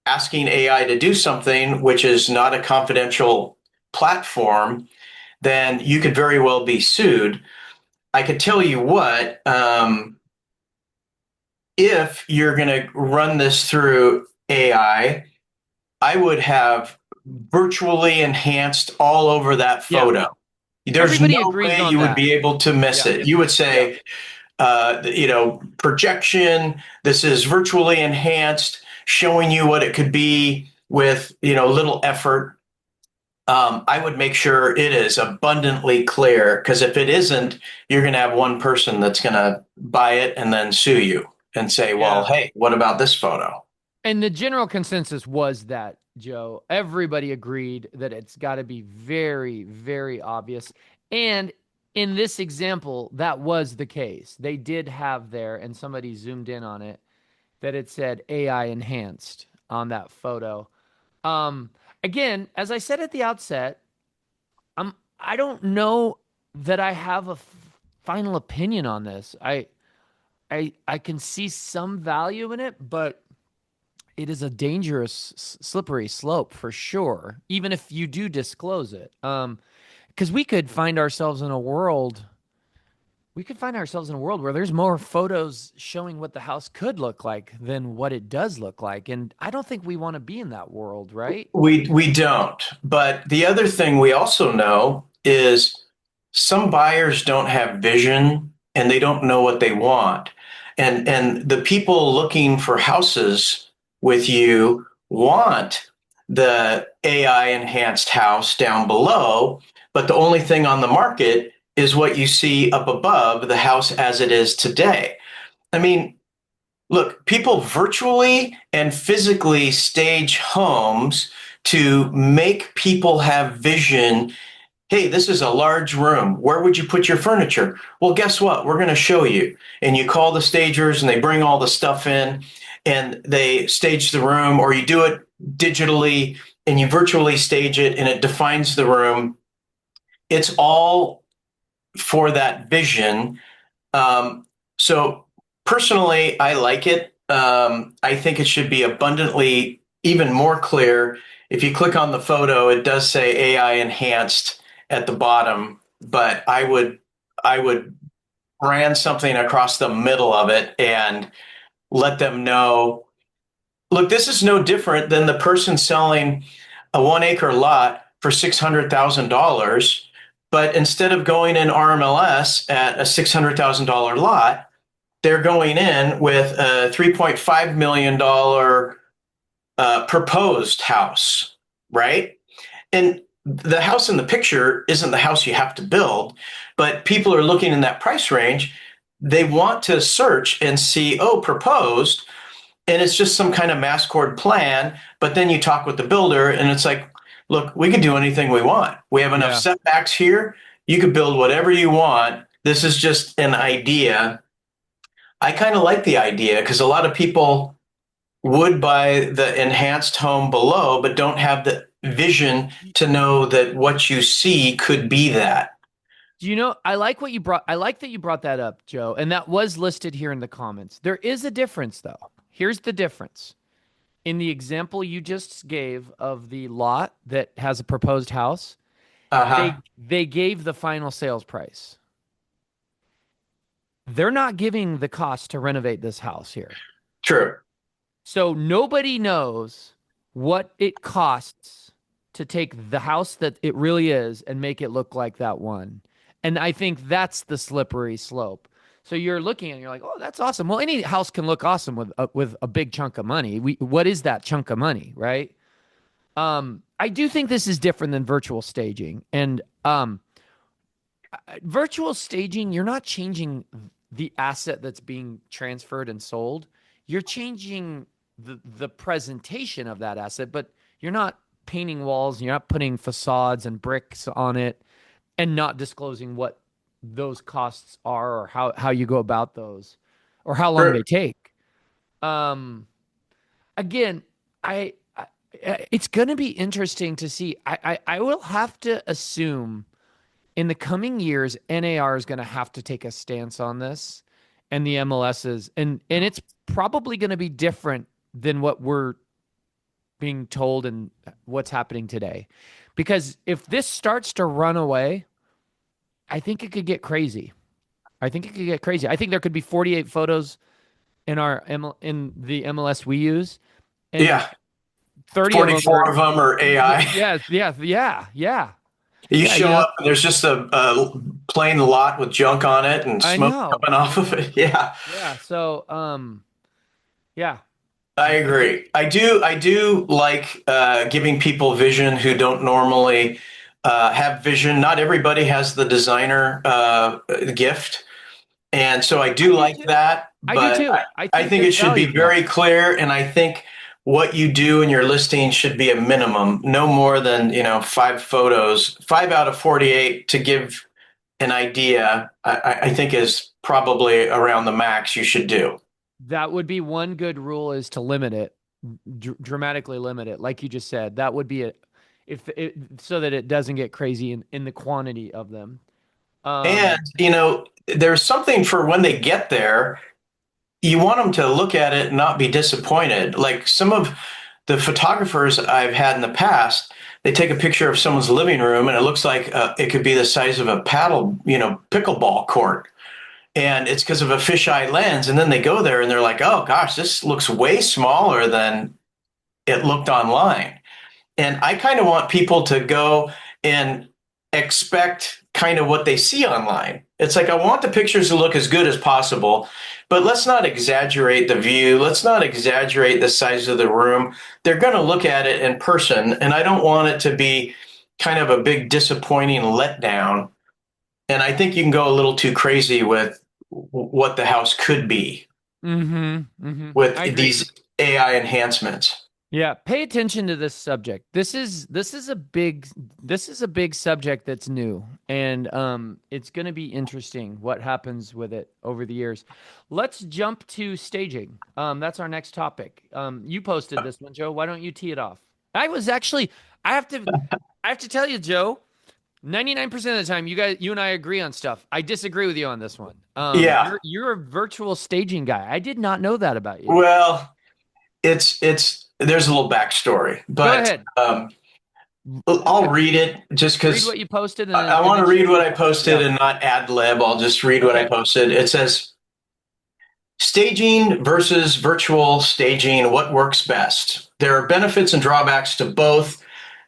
asking AI to do something which is not a confidential platform, then you could very well be sued. I could tell you what, if you're going to run this through AI, I would have virtually enhanced all over that Yeah, photo. There's everybody no agrees way on you would that. be able to miss Yeah, it. You would yeah, say, projection, this is virtually enhanced, showing you what it could be with, little effort. I would make sure it is abundantly clear because if it isn't, you're going to have one person that's going to buy it and then sue you and say, well, yeah. hey, what about this photo? And the general consensus was that, Joe, everybody agreed that it's got to be very, very obvious. And in this example, that was the case. They did have there, and somebody zoomed in on it, that it said AI enhanced on that photo. Um, Again, as I said at the outset, I don't know that I have a final opinion on this. I can see some value in it, but it is a dangerous, slippery slope for sure. Even if you do disclose it, because we could find ourselves in a world where there's more photos showing what the house could look like than what it does look like, and I don't think we want to be in that world, right? We don't. But the other thing we also know is some buyers don't have vision and they don't know what they want. And the people looking for houses with you want the AI enhanced house down below, but the only thing on the market is what you see up above the house as it is today. I mean, look, people virtually and physically stage homes to make people have vision. Hey, this is a large room. Where would you put your furniture? Well, guess what? We're going to show you. And you call the stagers and they bring all the stuff in and they stage the room, or you do it digitally and you virtually stage it and it defines the room. It's all for that vision. So personally, I like it. I think it should be abundantly even more clear. If you click on the photo, it does say AI enhanced at the bottom, but I would brand something across the middle of it and let them know, look, this is no different than the person selling a 1 acre lot for $600,000. But instead of going in RMLS at a $600,000 lot, they're going in with a $3.5 million proposed house, right? And the house in the picture isn't the house you have to build, but people are looking in that price range. They want to search and see, oh, proposed, and it's just some kind of mass cord plan. But then you talk with the builder, and it's like, look, we can do anything we want. We have enough Yeah. setbacks here. You could build whatever you want. This is just an idea. I kind of like the idea because a lot of people would buy the enhanced home below, but don't have the vision to know that what you see could be that. Do you know, I like what you brought. I like that you brought that up, Joe. And that was listed here in the comments. There is a difference, though. Here's the difference. In the example you just gave of the lot that has a proposed house, Uh they huh. they gave the final sales price. They're not giving the cost to renovate this house here. True. So nobody knows what it costs to take the house that it really is and make it look like that one. And I think that's the slippery slope. So you're looking and you're like, oh, that's awesome. Well, any house can look awesome with a big chunk of money. What is that chunk of money, right? I do think this is different than virtual staging. And virtual staging, you're not changing the asset that's being transferred and sold. You're changing the presentation of that asset, but you're not painting walls, you're not putting facades and bricks on it and not disclosing what those costs are or how you go about those or how long True. they take. Um Again, I it's going to be interesting to see. I will have to assume in the coming years, NAR is going to have to take a stance on this, and the MLSs, and it's probably going to be different than what we're being told and what's happening today, because if this starts to run away, I think it could get crazy. I think it could get crazy. I think there could be 48 photos in the MLS we use, and Yeah. 30 of them 44 are of them are AI. You yeah. show up and there's just a plain lot with junk on it and I smoke know. coming off of it. Yeah. Yeah. So, yeah. I I think agree. I do like giving people vision who don't normally have vision. Not everybody has the designer gift, and so I I do do like too. that. I do But too. I I think think it there's should value be to that. very clear, and I think what you do in your listing should be a minimum, no more than 5 photos, 5 out of 48 to give an idea. I think is probably around the max you should do. That would be one good rule is to limit it, dramatically limit it. Like you just said, that would be it. If it, so that it doesn't get crazy in the quantity of them. And, Um, there's something for when they get there, you want them to look at it and not be disappointed. Like some of the photographers I've had in the past, they take a picture of someone's living room and it looks like it could be the size of a pickleball court. And it's because of a fisheye lens. And then they go there and they're like, oh gosh, this looks way smaller than it looked online. And I kind of want people to go and expect kind of what they see online. It's like I want the pictures to look as good as possible, but let's not exaggerate the view. Let's not exaggerate the size of the room. They're going to look at it in person, and I don't want it to be kind of a big disappointing letdown. And I think you can go a little too crazy with what the house could be with I agree. these AI enhancements. Yeah, pay attention to this subject. This is a big subject that's new, and it's going to be interesting what happens with it over the years. Let's jump to staging. That's our next topic. You posted this one, Joe. Why don't you tee it off? I was actually, I have to, I have to tell you, Joe, 99% of the time, you and I agree on stuff. I disagree with you on this one. Yeah. You're a virtual staging guy. I did not know that about you. Well, it's there's a little backstory, Go but ahead. I'll read it just Read because what you posted I and want then to share read your what I thoughts. posted Yeah. and not ad lib. I'll just read what I Okay. posted. It says staging versus virtual staging, what works best? There are benefits and drawbacks to both,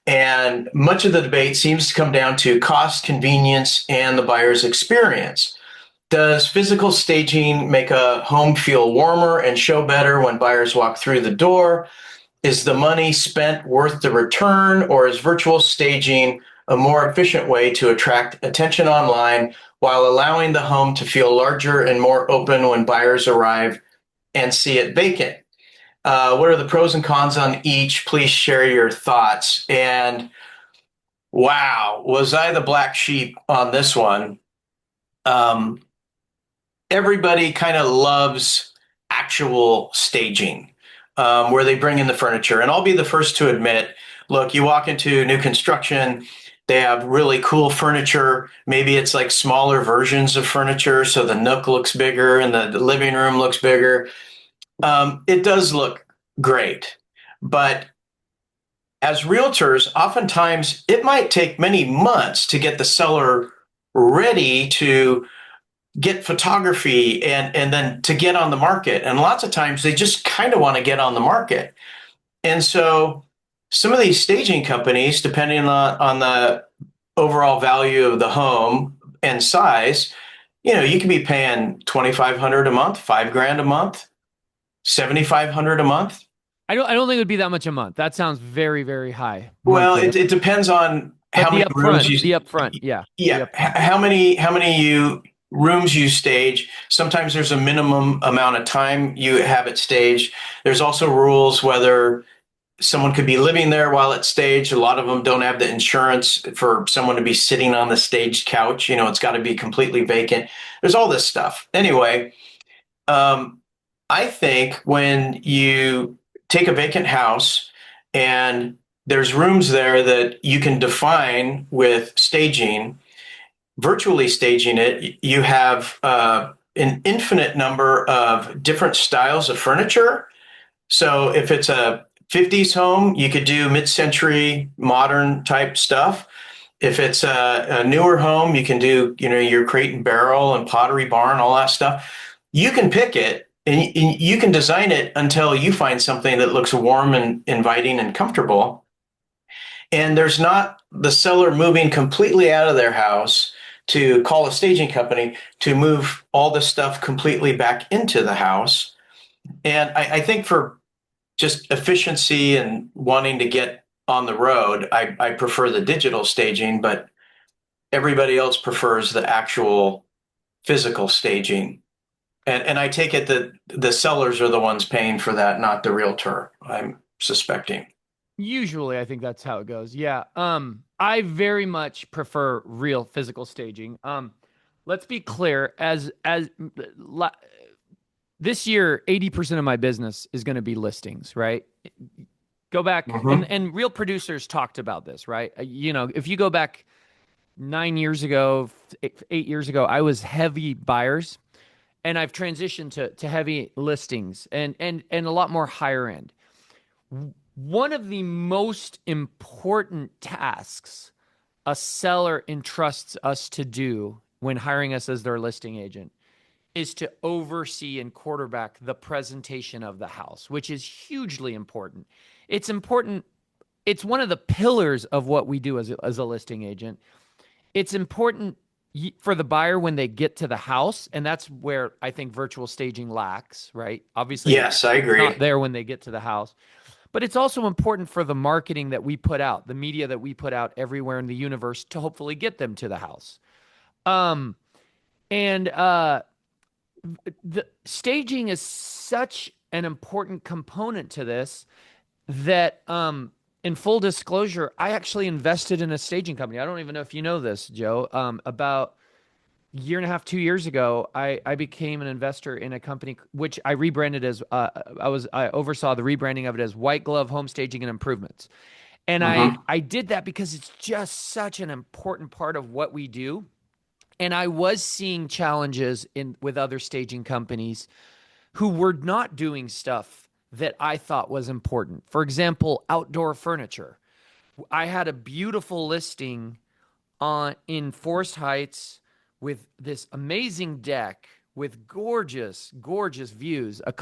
and much of the debate seems to come down to cost, convenience, and the buyer's experience. Does physical staging make a home feel warmer and show better when buyers walk through the door? Is the money spent worth the return, or is virtual staging a more efficient way to attract attention online while allowing the home to feel larger and more open when buyers arrive and see it vacant? What are the pros and cons on each? Please share your thoughts. And wow, was I the black sheep on this one? Um, Everybody kind of loves actual staging, where they bring in the furniture. And I'll be the first to admit, look, you walk into new construction, they have really cool furniture. Maybe it's like smaller versions of furniture. So the nook looks bigger and the living room looks bigger. It does look great. But as realtors, oftentimes it might take many months to get the seller ready to get photography and then to get on the market. And lots of times they just kind of want to get on the market. And so some of these staging companies, depending on the overall value of the home and size, you can be paying 2,500 a month, 5 grand a month, 7,500 a month. I don't think it would be that much a month. That sounds very, very high Well, monthly. it depends on But how many rooms the you, upfront, yeah, the yeah, upfront. how many you rooms you stage. Sometimes there's a minimum amount of time you have it staged. There's also rules whether someone could be living there while it's staged. A lot of them don't have the insurance for someone to be sitting on the staged couch. It's got to be completely vacant. There's all this stuff. Anyway, um, I think when you take a vacant house and there's rooms there that you can define with staging, virtually staging it, you have an infinite number of different styles of furniture. So if it's a 50s home, you could do mid-century modern type stuff. If it's a newer home, you can do, your crate and barrel and pottery barn, all that stuff. You can pick it and you can design it until you find something that looks warm and inviting and comfortable. And there's not the seller moving completely out of their house to call a staging company to move all the stuff completely back into the house. And I think for just efficiency and wanting to get on the road, I prefer the digital staging, but everybody else prefers the actual physical staging. And I take it that the sellers are the ones paying for that, not the realtor, I'm suspecting. Usually, I think that's how it goes. Yeah. I very much prefer real physical staging. Let's be clear. This year, 80% of my business is going to be listings, right? Go back Mm-hmm. and real producers talked about this, right? If you go back 9 years ago, 8 years ago, I was heavy buyers, and I've transitioned to heavy listings and a lot more higher end. One of the most important tasks a seller entrusts us to do when hiring us as their listing agent is to oversee and quarterback the presentation of the house, which is hugely important. It's important. It's one of the pillars of what we do as a listing agent. It's important for the buyer when they get to the house, and that's where I think virtual staging lacks, right? Obviously, Yes, I it's not agree. there when they get to the house. But it's also important for the marketing that we put out, the media that we put out everywhere in the universe to hopefully get them to the house. Um, and the staging is such an important component to this that in full disclosure, I actually invested in a staging company. I don't even know if you know this, Joe, about year and a half, 2 years ago, I became an investor in a company which I rebranded as I oversaw the rebranding of it as White Glove Home Staging and Improvements. And Hmm. I did that because it's just such an important part of what we do. And I was seeing challenges in with other staging companies who were not doing stuff that I thought was important. For example, outdoor furniture. I had a beautiful listing on in Forest Heights with this amazing deck with gorgeous, gorgeous views a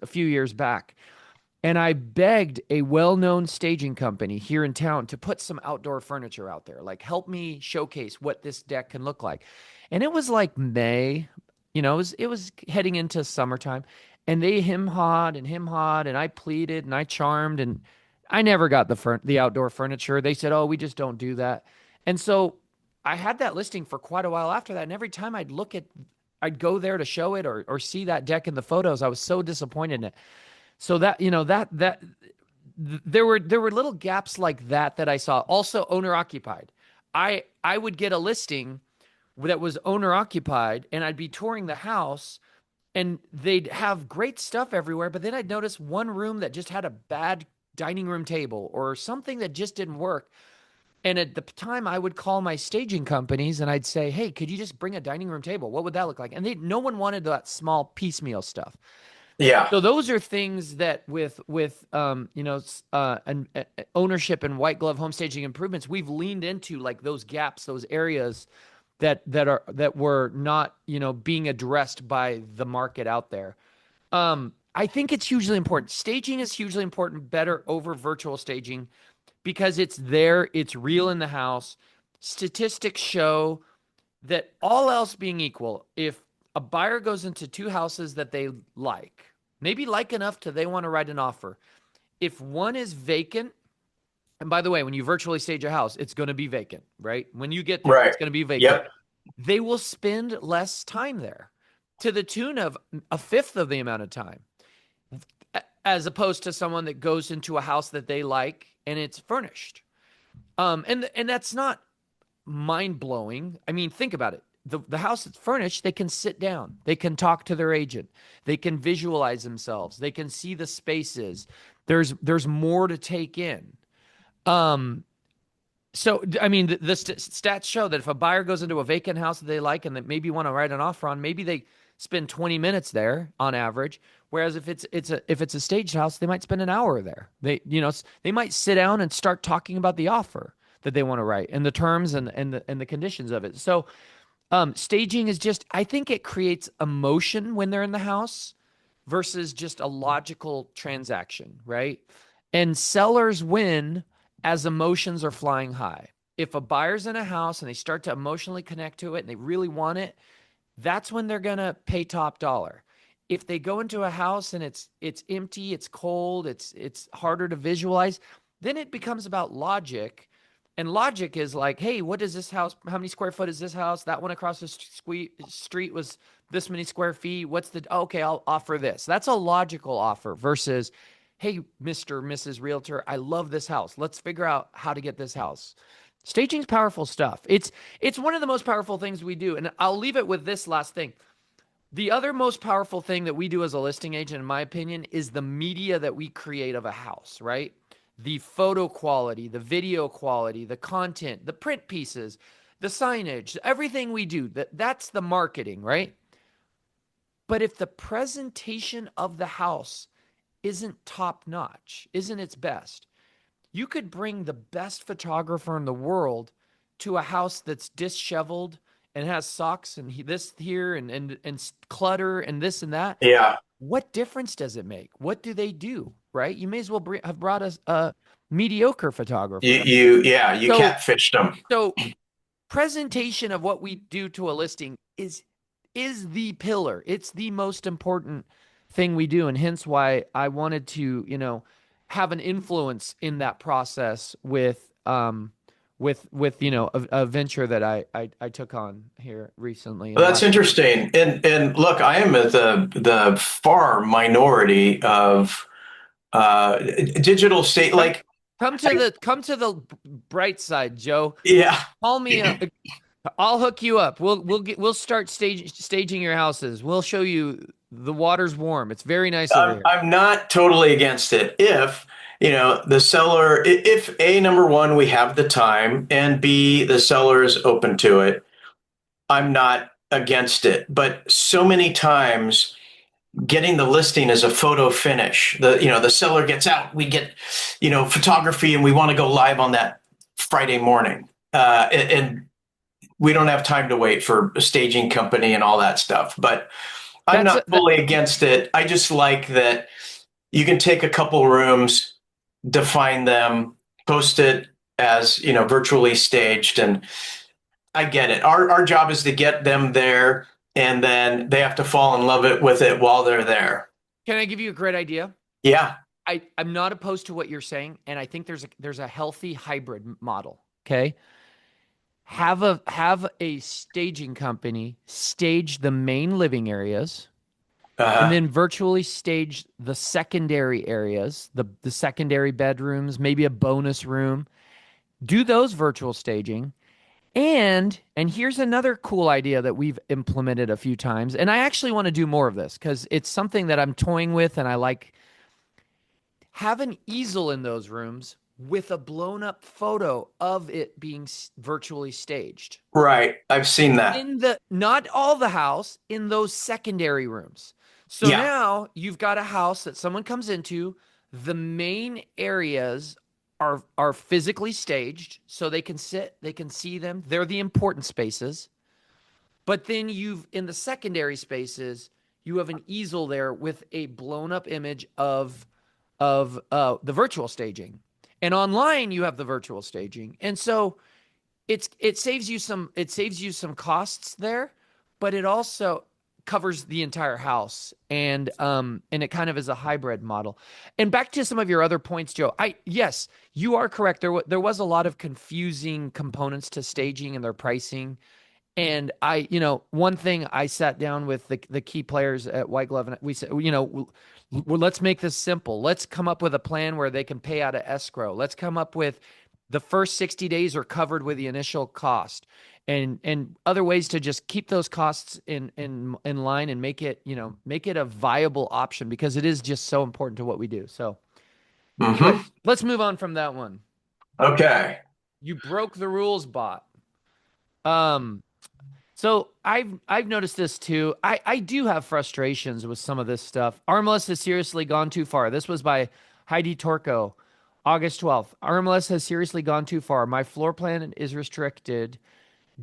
few years back. And I begged a well-known staging company here in town to put some outdoor furniture out there, like help me showcase what this deck can look like. And it was like May, it was heading into summertime, and they him hawed, and I pleaded and I charmed, and I never got the outdoor furniture. They said, "Oh, we just don't do that." And so I had that listing for quite a while after that, and every time I'd go there to show it or see that deck in the photos, I was so disappointed in it. So that there were little gaps like that I saw. Also owner occupied. I would get a listing that was owner occupied, and I'd be touring the house, and they'd have great stuff everywhere, but then I'd notice one room that just had a bad dining room table or something that just didn't work. And at the time, I would call my staging companies and I'd say, "Hey, could you just bring a dining room table? What would that look like?" And no one wanted that small piecemeal stuff. Yeah. So those are things that with ownership and white glove home staging improvements, we've leaned into, like those gaps, those areas that were not being addressed by the market out there. I think it's hugely important. Staging is hugely important, better over virtual staging because it's there, it's real in the house. Statistics show that all else being equal, if a buyer goes into two houses that they like, maybe like enough to they want to write an offer. If one is vacant, and by the way, when you virtually stage a house, it's going to be vacant, right? When you get there, Right. it's going to be vacant. Yep. They will spend less time there to the tune of a fifth of the amount of time, as opposed to someone that goes into a house that they like and it's furnished. And that's not mind blowing. I mean, think about it. The house that's furnished, they can sit down, they can talk to their agent, they can visualize themselves, they can see the spaces. There's more to take in. Um, so I mean, the stats show that if a buyer goes into a vacant house that they like and that maybe want to write an offer on, maybe they spend 20 minutes there on average. Whereas if it's a staged house, they might spend an hour there. They might sit down and start talking about the offer that they want to write and the terms and the conditions of it. So staging is just, I think it creates emotion when they're in the house versus just a logical transaction, right? And sellers win as emotions are flying high. If a buyer's in a house and they start to emotionally connect to it and they really want it, that's when they're going to pay top dollar. If they go into a house and it's empty, it's cold, it's harder to visualize, then it becomes about logic. And logic is like, hey, what is this house? How many square foot is this house? That one across the street was this many square feet. Okay, I'll offer this. That's a logical offer versus, hey, Mr. or Mrs. Realtor, I love this house. Let's figure out how to get this house. Staging's powerful stuff. It's one of the most powerful things we do. And I'll leave it with this last thing. The other most powerful thing that we do as a listing agent, in my opinion, is the media that we create of a house, right? The photo quality, the video quality, the content, the print pieces, the signage, everything we do, that's the marketing, right? But if the presentation of the house isn't top notch, isn't its best, you could bring the best photographer in the world to a house that's disheveled and has socks and this here and clutter and this and that. Yeah. What difference does it make? What do they do? Right? You may as well have brought us a mediocre photographer. You So, catfished them. so presentation of what we do to a listing is the pillar. It's the most important thing we do, and hence why I wanted to, have an influence in that process with a venture that I took on here recently in Well, the that's last. interesting. And look, I am at the far minority of digital state. Come Like, come to the bright side, Joe. yeah. Call me I'll hook you up. We'll start staging your houses. We'll show you the water's warm. It's very nice over here. I'm not totally against it if, the seller, if A, number one, we have the time, and B, the seller is open to it. I'm not against it. But so many times getting the listing as a photo finish, the seller gets out, we get, photography and we want to go live on that Friday morning. And we don't have time to wait for a staging company and all that stuff. But I'm That's not that. fully against it. I just like that you can take a couple rooms, define them, post it as, virtually staged. And I get it. Our job is to get them there, and then they have to fall in love with it while they're there. Can I give you a great idea? Yeah. I'm not opposed to what you're saying, and I think there's a healthy hybrid model. Okay. Have a staging company stage the main living areas and Uh-huh. then virtually stage the secondary areas, the secondary bedrooms, maybe a bonus room. Do those virtual staging. And here's another cool idea that we've implemented a few times. And I actually want to do more of this because it's something that I'm toying with and I like. Have an easel in those rooms with a blown up photo of it being virtually staged Right. I've seen that. in the not all the house, in those secondary rooms. So Yeah. now you've got a house that someone comes into. The main areas are physically staged so they can sit, they can see them. They're the important spaces. But then you've in the secondary spaces, you have an easel there with a blown up image of the virtual staging. And online you have the virtual staging. And so it saves you some costs there, but it also covers the entire house, and it kind of is a hybrid model. And back to some of your other points, Joe. I Yes, you are correct. There was a lot of confusing components to staging and their pricing. And one thing I sat down with the key players at White Glove, and we said, let's make this simple. Let's come up with a plan where they can pay out of escrow. Let's come up with the first 60 days are covered with the initial cost, and other ways to just keep those costs in line and make it a viable option because it is just so important to what we do. So good. Hmm. Let's move on from that one. Okay. You broke the rules, bot. Um, So I've noticed this too. I do have frustrations with some of this stuff. Armless has seriously gone too far. This was by Heidi Torco, August 12th. Armless has seriously gone too far. My floor plan is restricted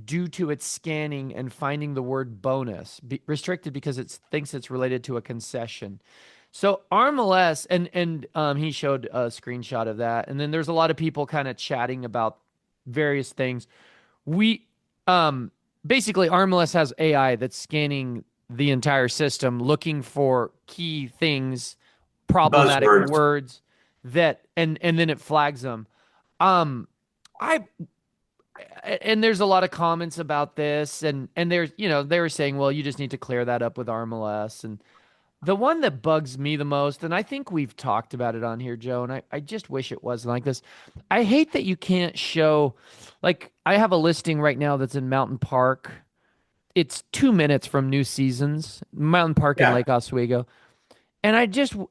due to its scanning and finding the word bonus. Restricted because it thinks it's related to a concession. So Armless and he showed a screenshot of that. And then there's a lot of people kind of chatting about various things. We um Basically Armless has AI that's scanning the entire system looking for key things, problematic Buzzwords. words that and then it flags them. Um I and there's a lot of comments about this, and there's they were saying, well, you just need to clear that up with Armless. And the one that bugs me the most, and I think we've talked about it on here, Joe, and I just wish it wasn't like this. I hate that you can't show, like, I have a listing right now that's in Mountain Park. It's 2 minutes from New Seasons, Mountain Park in Yeah. Lake Oswego. And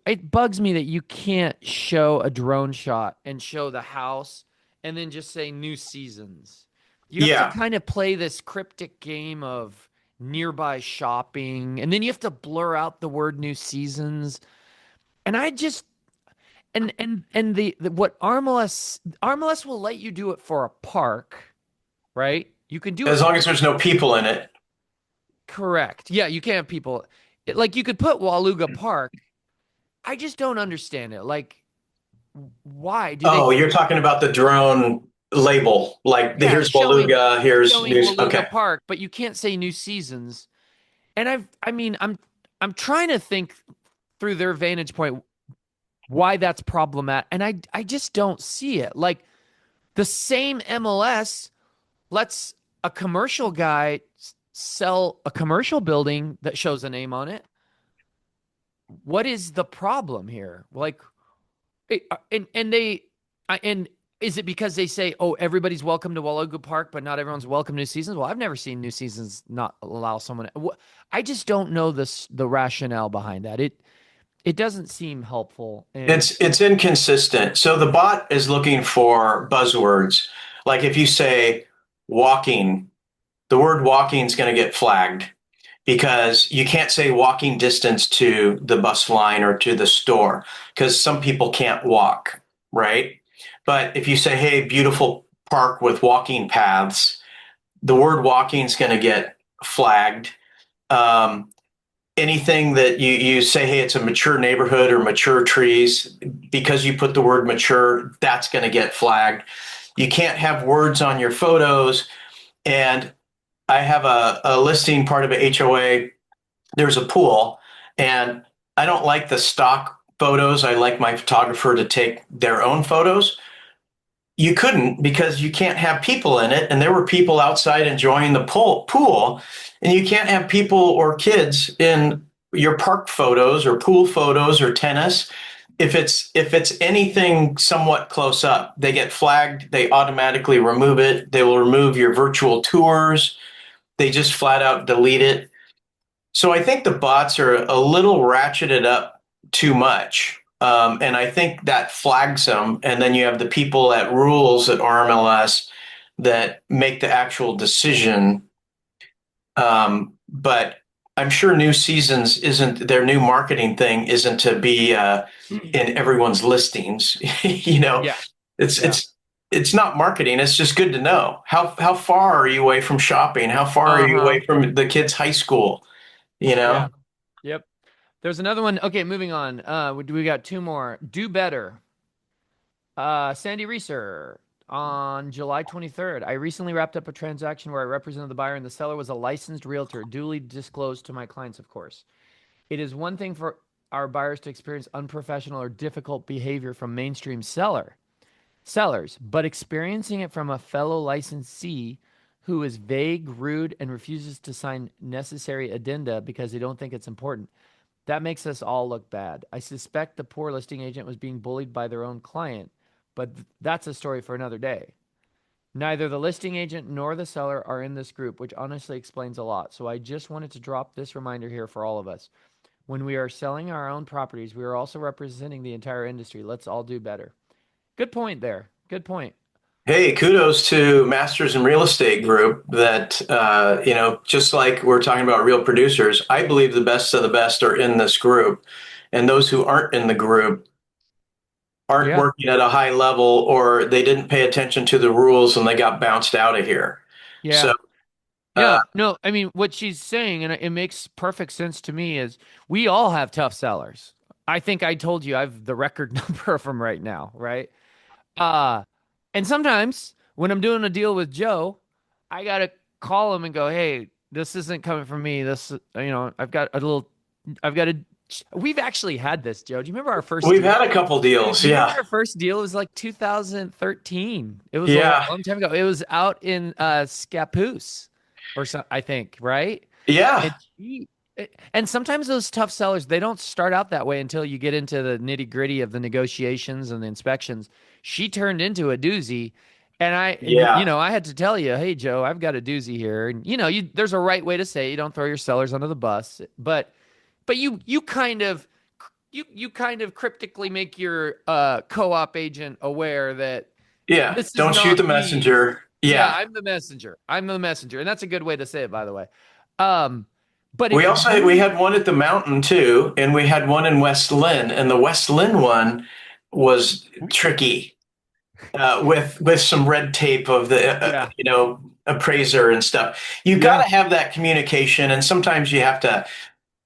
it bugs me that you can't show a drone shot and show the house and then just say New Seasons. You have to Yeah. kind of play this cryptic game of nearby shopping, and then you have to blur out the word New Seasons. And I just and the what Armless will let you do it for a park, right? You can do it As for long as there's no people in it. correct. Yeah, you can't have people like you could put Waluga Park. I just don't understand it. Like, why do they? Oh, you're talking about the drone label. Like Yeah, here's Waluga, here's showing news. Waluga Okay. Park, but you can't say New Seasons. And I'm trying to think through their vantage point why that's problematic, and I just don't see it. Like the same MLS lets a commercial guy sell a commercial building that shows a name on it. What is the problem here? Like, and they, and Is it because they say, "Oh, everybody's welcome to Oswego Park, but not everyone's welcome to New Seasons"? Well, I've never seen New Seasons not allow someone. I just don't know the rationale behind that. It doesn't seem helpful. And It's inconsistent. So the bot is looking for buzzwords. Like if you say walking, the word walking is going to get flagged because you can't say walking distance to the bus line or to the store because some people can't walk, right? But if you say, hey, beautiful park with walking paths, the word walking is going to get flagged. Um, Anything that you say, hey, it's a mature neighborhood or mature trees, because you put the word mature, that's going to get flagged. You can't have words on your photos. And I have a listing part of a HOA. There's a pool, and I don't like the stock photos. I like my photographer to take their own photos. You couldn't because you can't have people in it, and there were people outside enjoying the pool, and you can't have people or kids in your park photos or pool photos or tennis. If it's anything somewhat close up, they get flagged. They automatically remove it. They will remove your virtual tours. They just flat out delete it. So I think the bots are a little ratcheted up too much. And I think that flags them. And then you have the people at rules at RMLS that make the actual decision. But I'm sure New Seasons isn't their new marketing thing isn't to be in everyone's listings. you know, yeah, it's yeah, it's it's not marketing. It's just good to know how far are you away from shopping? How far are you uh-huh, away from the kids' high school? You yeah, know. yep. There's another one. Okay, moving on. We got two more. Do better. Sandy Reeser. On July 23rd, I recently wrapped up a transaction where I represented the buyer and the seller was a licensed realtor, duly disclosed to my clients, of course. It is one thing for our buyers to experience unprofessional or difficult behavior from mainstream sellers, but experiencing it from a fellow licensee who is vague, rude, and refuses to sign necessary addenda because they don't think it's important. That makes us all look bad. I suspect the poor listing agent was being bullied by their own client, but that's a story for another day. Neither the listing agent nor the seller are in this group, which honestly explains a lot. So I just wanted to drop this reminder here for all of us. When we are selling our own properties, we are also representing the entire industry. Let's all do better. Good point there. Good point. Hey, kudos to Masters in Real Estate Group that, just like we're talking about real producers, I believe the best of the best are in this group. And those who aren't in the group aren't Yeah. working at a high level or they didn't pay attention to the rules and they got bounced out of here. So, Yeah. uh, No, no. I mean, what she's saying, and it makes perfect sense to me, is we all have tough sellers. I think I told you I have the record number of them right now, right? Uh, and sometimes when I'm doing a deal with Joe, I gotta call him and go, "Hey, this isn't coming from me. I've got a little, I've got a." We've actually had this, Joe. Do you remember our first we've deal? had a couple Dude, deals. do you remember Yeah. our first deal? It was like 2013. It was a Yeah. long time ago. It was out in Scappoose or so, I think, right? Yeah. And and sometimes those tough sellers, they don't start out that way until you get into the nitty-gritty of the negotiations and the inspections. She turned into a doozy. Yeah. I had to tell you, hey, Joe, I've got a doozy here. And there's a right way to say it. You don't throw your sellers under the bus, but you kind of cryptically make your co-op agent aware that Yeah. this is Don't shoot not the me. messenger. Yeah, Yeah. I'm the messenger. I'm the messenger, and that's a good way to say it, by the way. Um, but We if also we you, had one at the mountain too, and we had one in West Lynn, and the West Lynn one was tricky with some red tape of the yeah, appraiser and stuff. You got yeah, to have that communication, and sometimes you have to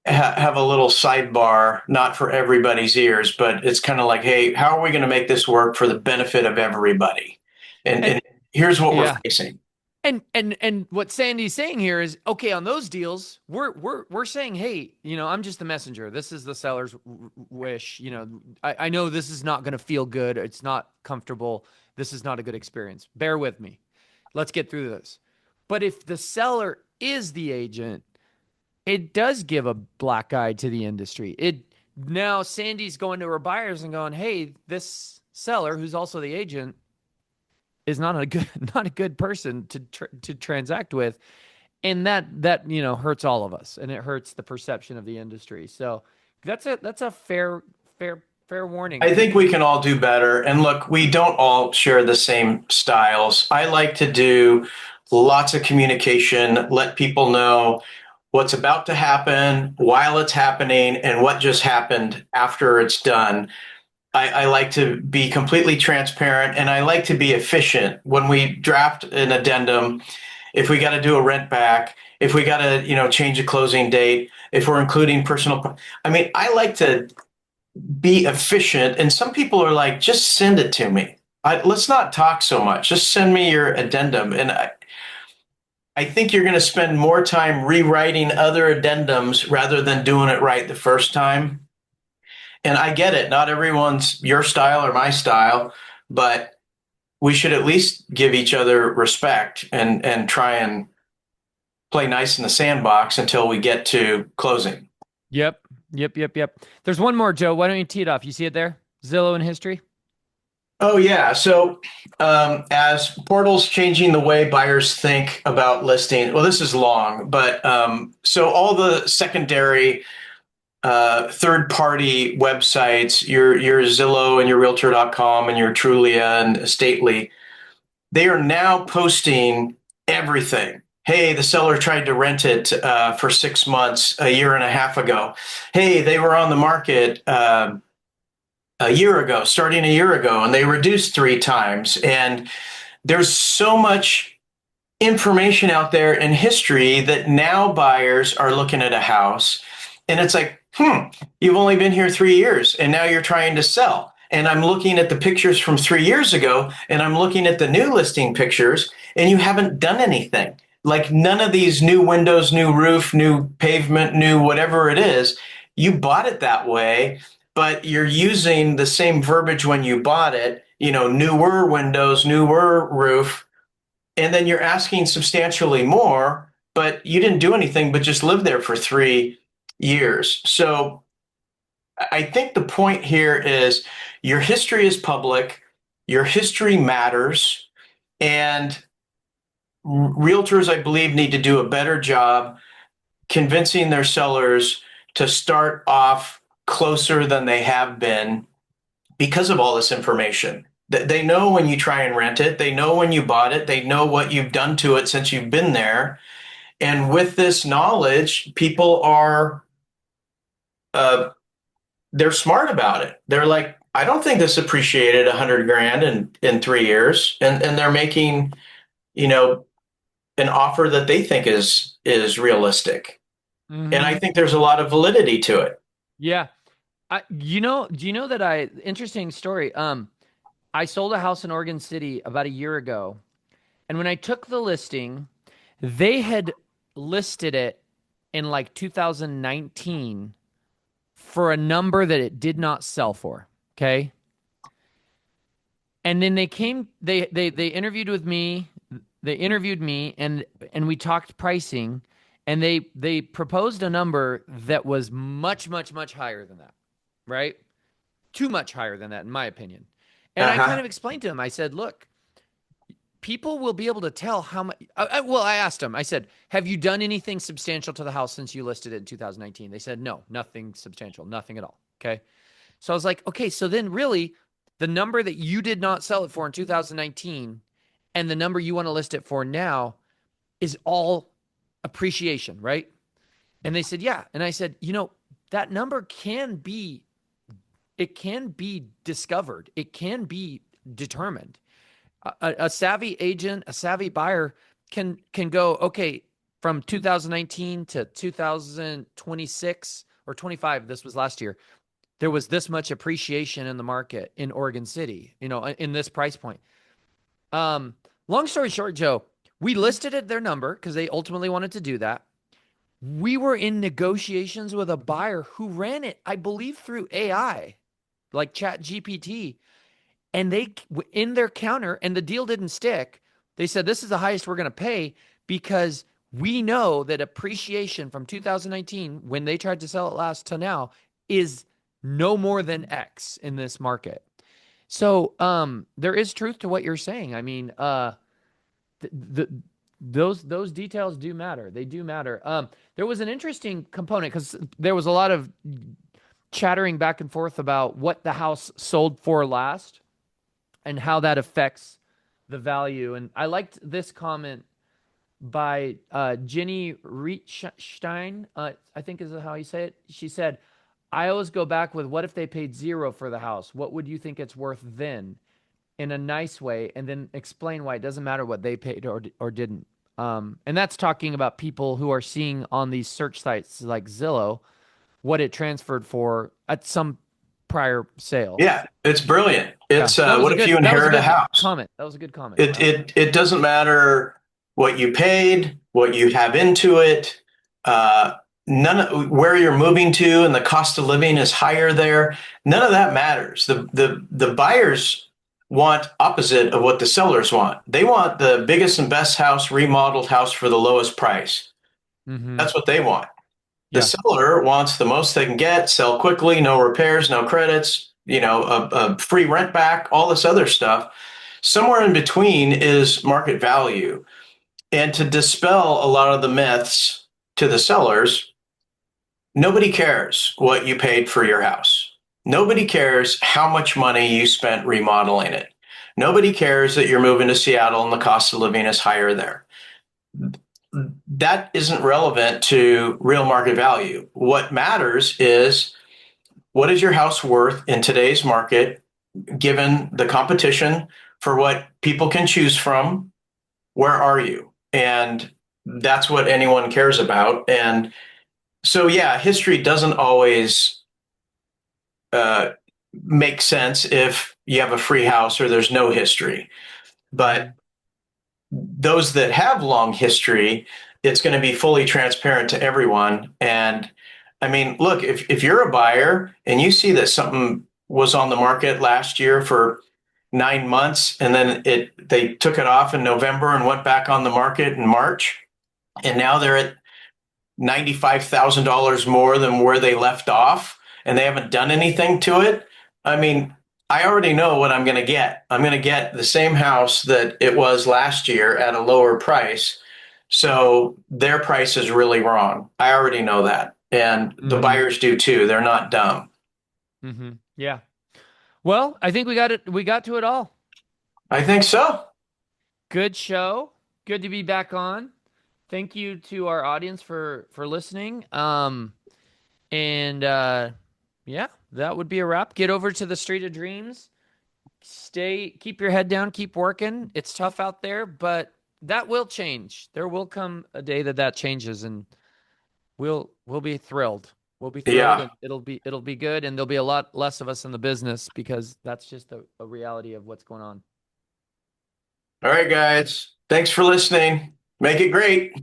have a little sidebar, not for everybody's ears, but it's kind of like, hey, how are we going to make this work for the benefit of everybody? and And here's what we're yeah, facing. and what Sandy's saying here is okay on those deals. We're saying, hey, I'm just the messenger. This is the seller's wish. I know this is not going to feel good. It's not comfortable. This is not a good experience. Bear with me. Let's get through this. But if the seller is the agent, it does give a black eye to the industry. It now Sandy's going to her buyers and going, "Hey, this seller who's also the agent, is not a good not a good person to transact with, and that hurts all of us, and it hurts the perception of the industry. So that's a fair warning. I think we can all do better. And look, we don't all share the same styles. I like to do lots of communication, let people know what's about to happen while it's happening and what just happened after it's done. I like to be completely transparent and I like to be efficient. When we draft an addendum, if we got to do a rent back, if we got to, change a closing date, if we're including personal, I mean, I like to be efficient. And some people are like, just send it to me. Let's not talk so much. Just send me your addendum. And I think you're going to spend more time rewriting other addendums rather than doing it right the first time. And I get it. Not everyone's your style or my style, but we should at least give each other respect and try and play nice in the sandbox until we get to closing. Yep. There's one more, Joe. Why don't you tee it off? You see it there? Zillow in history. Oh, yeah. So as portals changing the way buyers think about listing, well, this is long, but so all the secondary third-party websites, your Zillow and your Realtor.com and your Trulia and Estately, they are now posting everything. Hey, the seller tried to rent it for 6 months a year and a half ago. Hey, they were on the market a year ago, starting a year ago, and they reduced 3 times. And there's so much information out there in history that now buyers are looking at a house and it's like, you've only been here 3 years and now you're trying to sell. And I'm looking at the pictures from 3 years ago and I'm looking at the new listing pictures and you haven't done anything. Like none of these new windows, new roof, new pavement, new whatever it is, you bought it that way, but you're using the same verbiage when you bought it, newer windows, newer roof, and then you're asking substantially more, but you didn't do anything but just live there for 3 years. So I think the point here is your history is public, your history matters, and realtors, I believe, need to do a better job convincing their sellers to start off closer than they have been because of all this information. They know when you try and rent it, they know when you bought it, they know what you've done to it since you've been there. And with this knowledge, people are they're smart about it. They're like, I don't think this appreciated 100 grand in 3 years, and they're making an offer that they think is realistic. And I think there's a lot of validity to it. Yeah. Do you know that interesting story. I sold a house in Oregon City about a year ago. And when I took the listing, they had listed it in like 2019 for a number that it did not sell for. Okay. And then they interviewed with me. They interviewed me and we talked pricing, and they proposed a number that was much, much, much higher than that. Right? Too much higher than that, in my opinion. And I kind of explained to him, I said, look, people will be able to tell how much. I asked him, I said, have you done anything substantial to the house since you listed it in 2019? They said, no, nothing substantial, nothing at all. Okay. So I was like, okay, so then really the number that you did not sell it for in 2019 and the number you want to list it for now is all appreciation, right? And they said, yeah. And I said, that number can be discovered. It can be determined. A savvy agent, a savvy buyer can go, okay, from 2019 to 2026 or 25, this was last year, there was this much appreciation in the market in Oregon City, in this price point. Long story short, Joe, we listed at their number because they ultimately wanted to do that. We were in negotiations with a buyer who ran it, I believe, through AI, like Chat GPT. And they, in their counter, and the deal didn't stick. They said, this is the highest we're going to pay because we know that appreciation from 2019, when they tried to sell it last to now, is no more than X in this market. So, there is truth to what you're saying. I mean, the those details do matter. They do matter. There was an interesting component because there was a lot of chattering back and forth about what the house sold for last and how that affects the value. And I liked this comment by Jenny Rietstein, I think is how you say it. She said, I always go back with what if they paid zero for the house? What would you think it's worth then? In a nice way, and then explain why it doesn't matter what they paid or didn't. And that's talking about people who are seeing on these search sites like Zillow what it transferred for at some prior sale. Yeah, it's brilliant. It's That was what a if good, you that was a inherit a good house? comment. That was a good comment. It doesn't matter what you paid, what you have into it, none of where you're moving to, and the cost of living is higher there. None of that matters. The buyers want opposite of what the sellers want. They want the biggest and best house, remodeled house for the lowest price. That's what they want. The Yeah. seller wants the most they can get, sell quickly, no repairs, no credits, a free rent back, all this other stuff. Somewhere in between is market value. And to dispel a lot of the myths to the sellers, nobody cares what you paid for your house. Nobody cares how much money you spent remodeling it. Nobody cares that you're moving to Seattle and the cost of living is higher there. That isn't relevant to real market value. What matters is what is your house worth in today's market, given the competition for what people can choose from? Where are you? And that's what anyone cares about. And so, yeah, history doesn't always make sense if you have a free house or there's no history. But those that have long history, it's going to be fully transparent to everyone. And I mean, look, if you're a buyer and you see that something was on the market last year for 9 months and then they took it off in November and went back on the market in March, and now they're at $95,000 more than where they left off and they haven't done anything to it. I mean, I already know what I'm going to get. I'm going to get the same house that it was last year at a lower price. So their price is really wrong. I already know that. And the buyers do too. They're not dumb. Yeah. Well, I think we got it. We got to it all. I think so. Good show. Good to be back on. Thank you to our audience for listening. Yeah, that would be a wrap. Get over to the Street of Dreams. Keep your head down, keep working. It's tough out there, but that will change. There will come a day that changes, and we'll be thrilled. We'll be thrilled. Yeah. And it'll be good, and there'll be a lot less of us in the business because that's just a reality of what's going on. All right, guys. Thanks for listening. Make it great.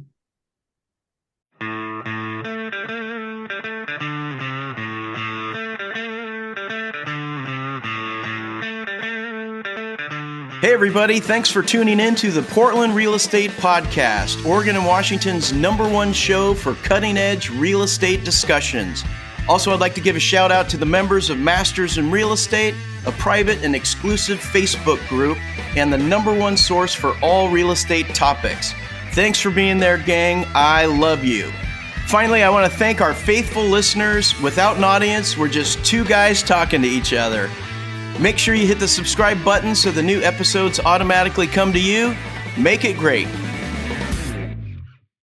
Hey, everybody. Thanks for tuning in to the Portland Real Estate Podcast, Oregon and Washington's #1 show for cutting-edge real estate discussions. Also, I'd like to give a shout out to the members of Masters in Real Estate, a private and exclusive Facebook group, and the #1 source for all real estate topics. Thanks for being there, gang. I love you. Finally, I want to thank our faithful listeners. Without an audience, we're just two guys talking to each other. Make sure you hit the subscribe button so the new episodes automatically come to you. Make it great.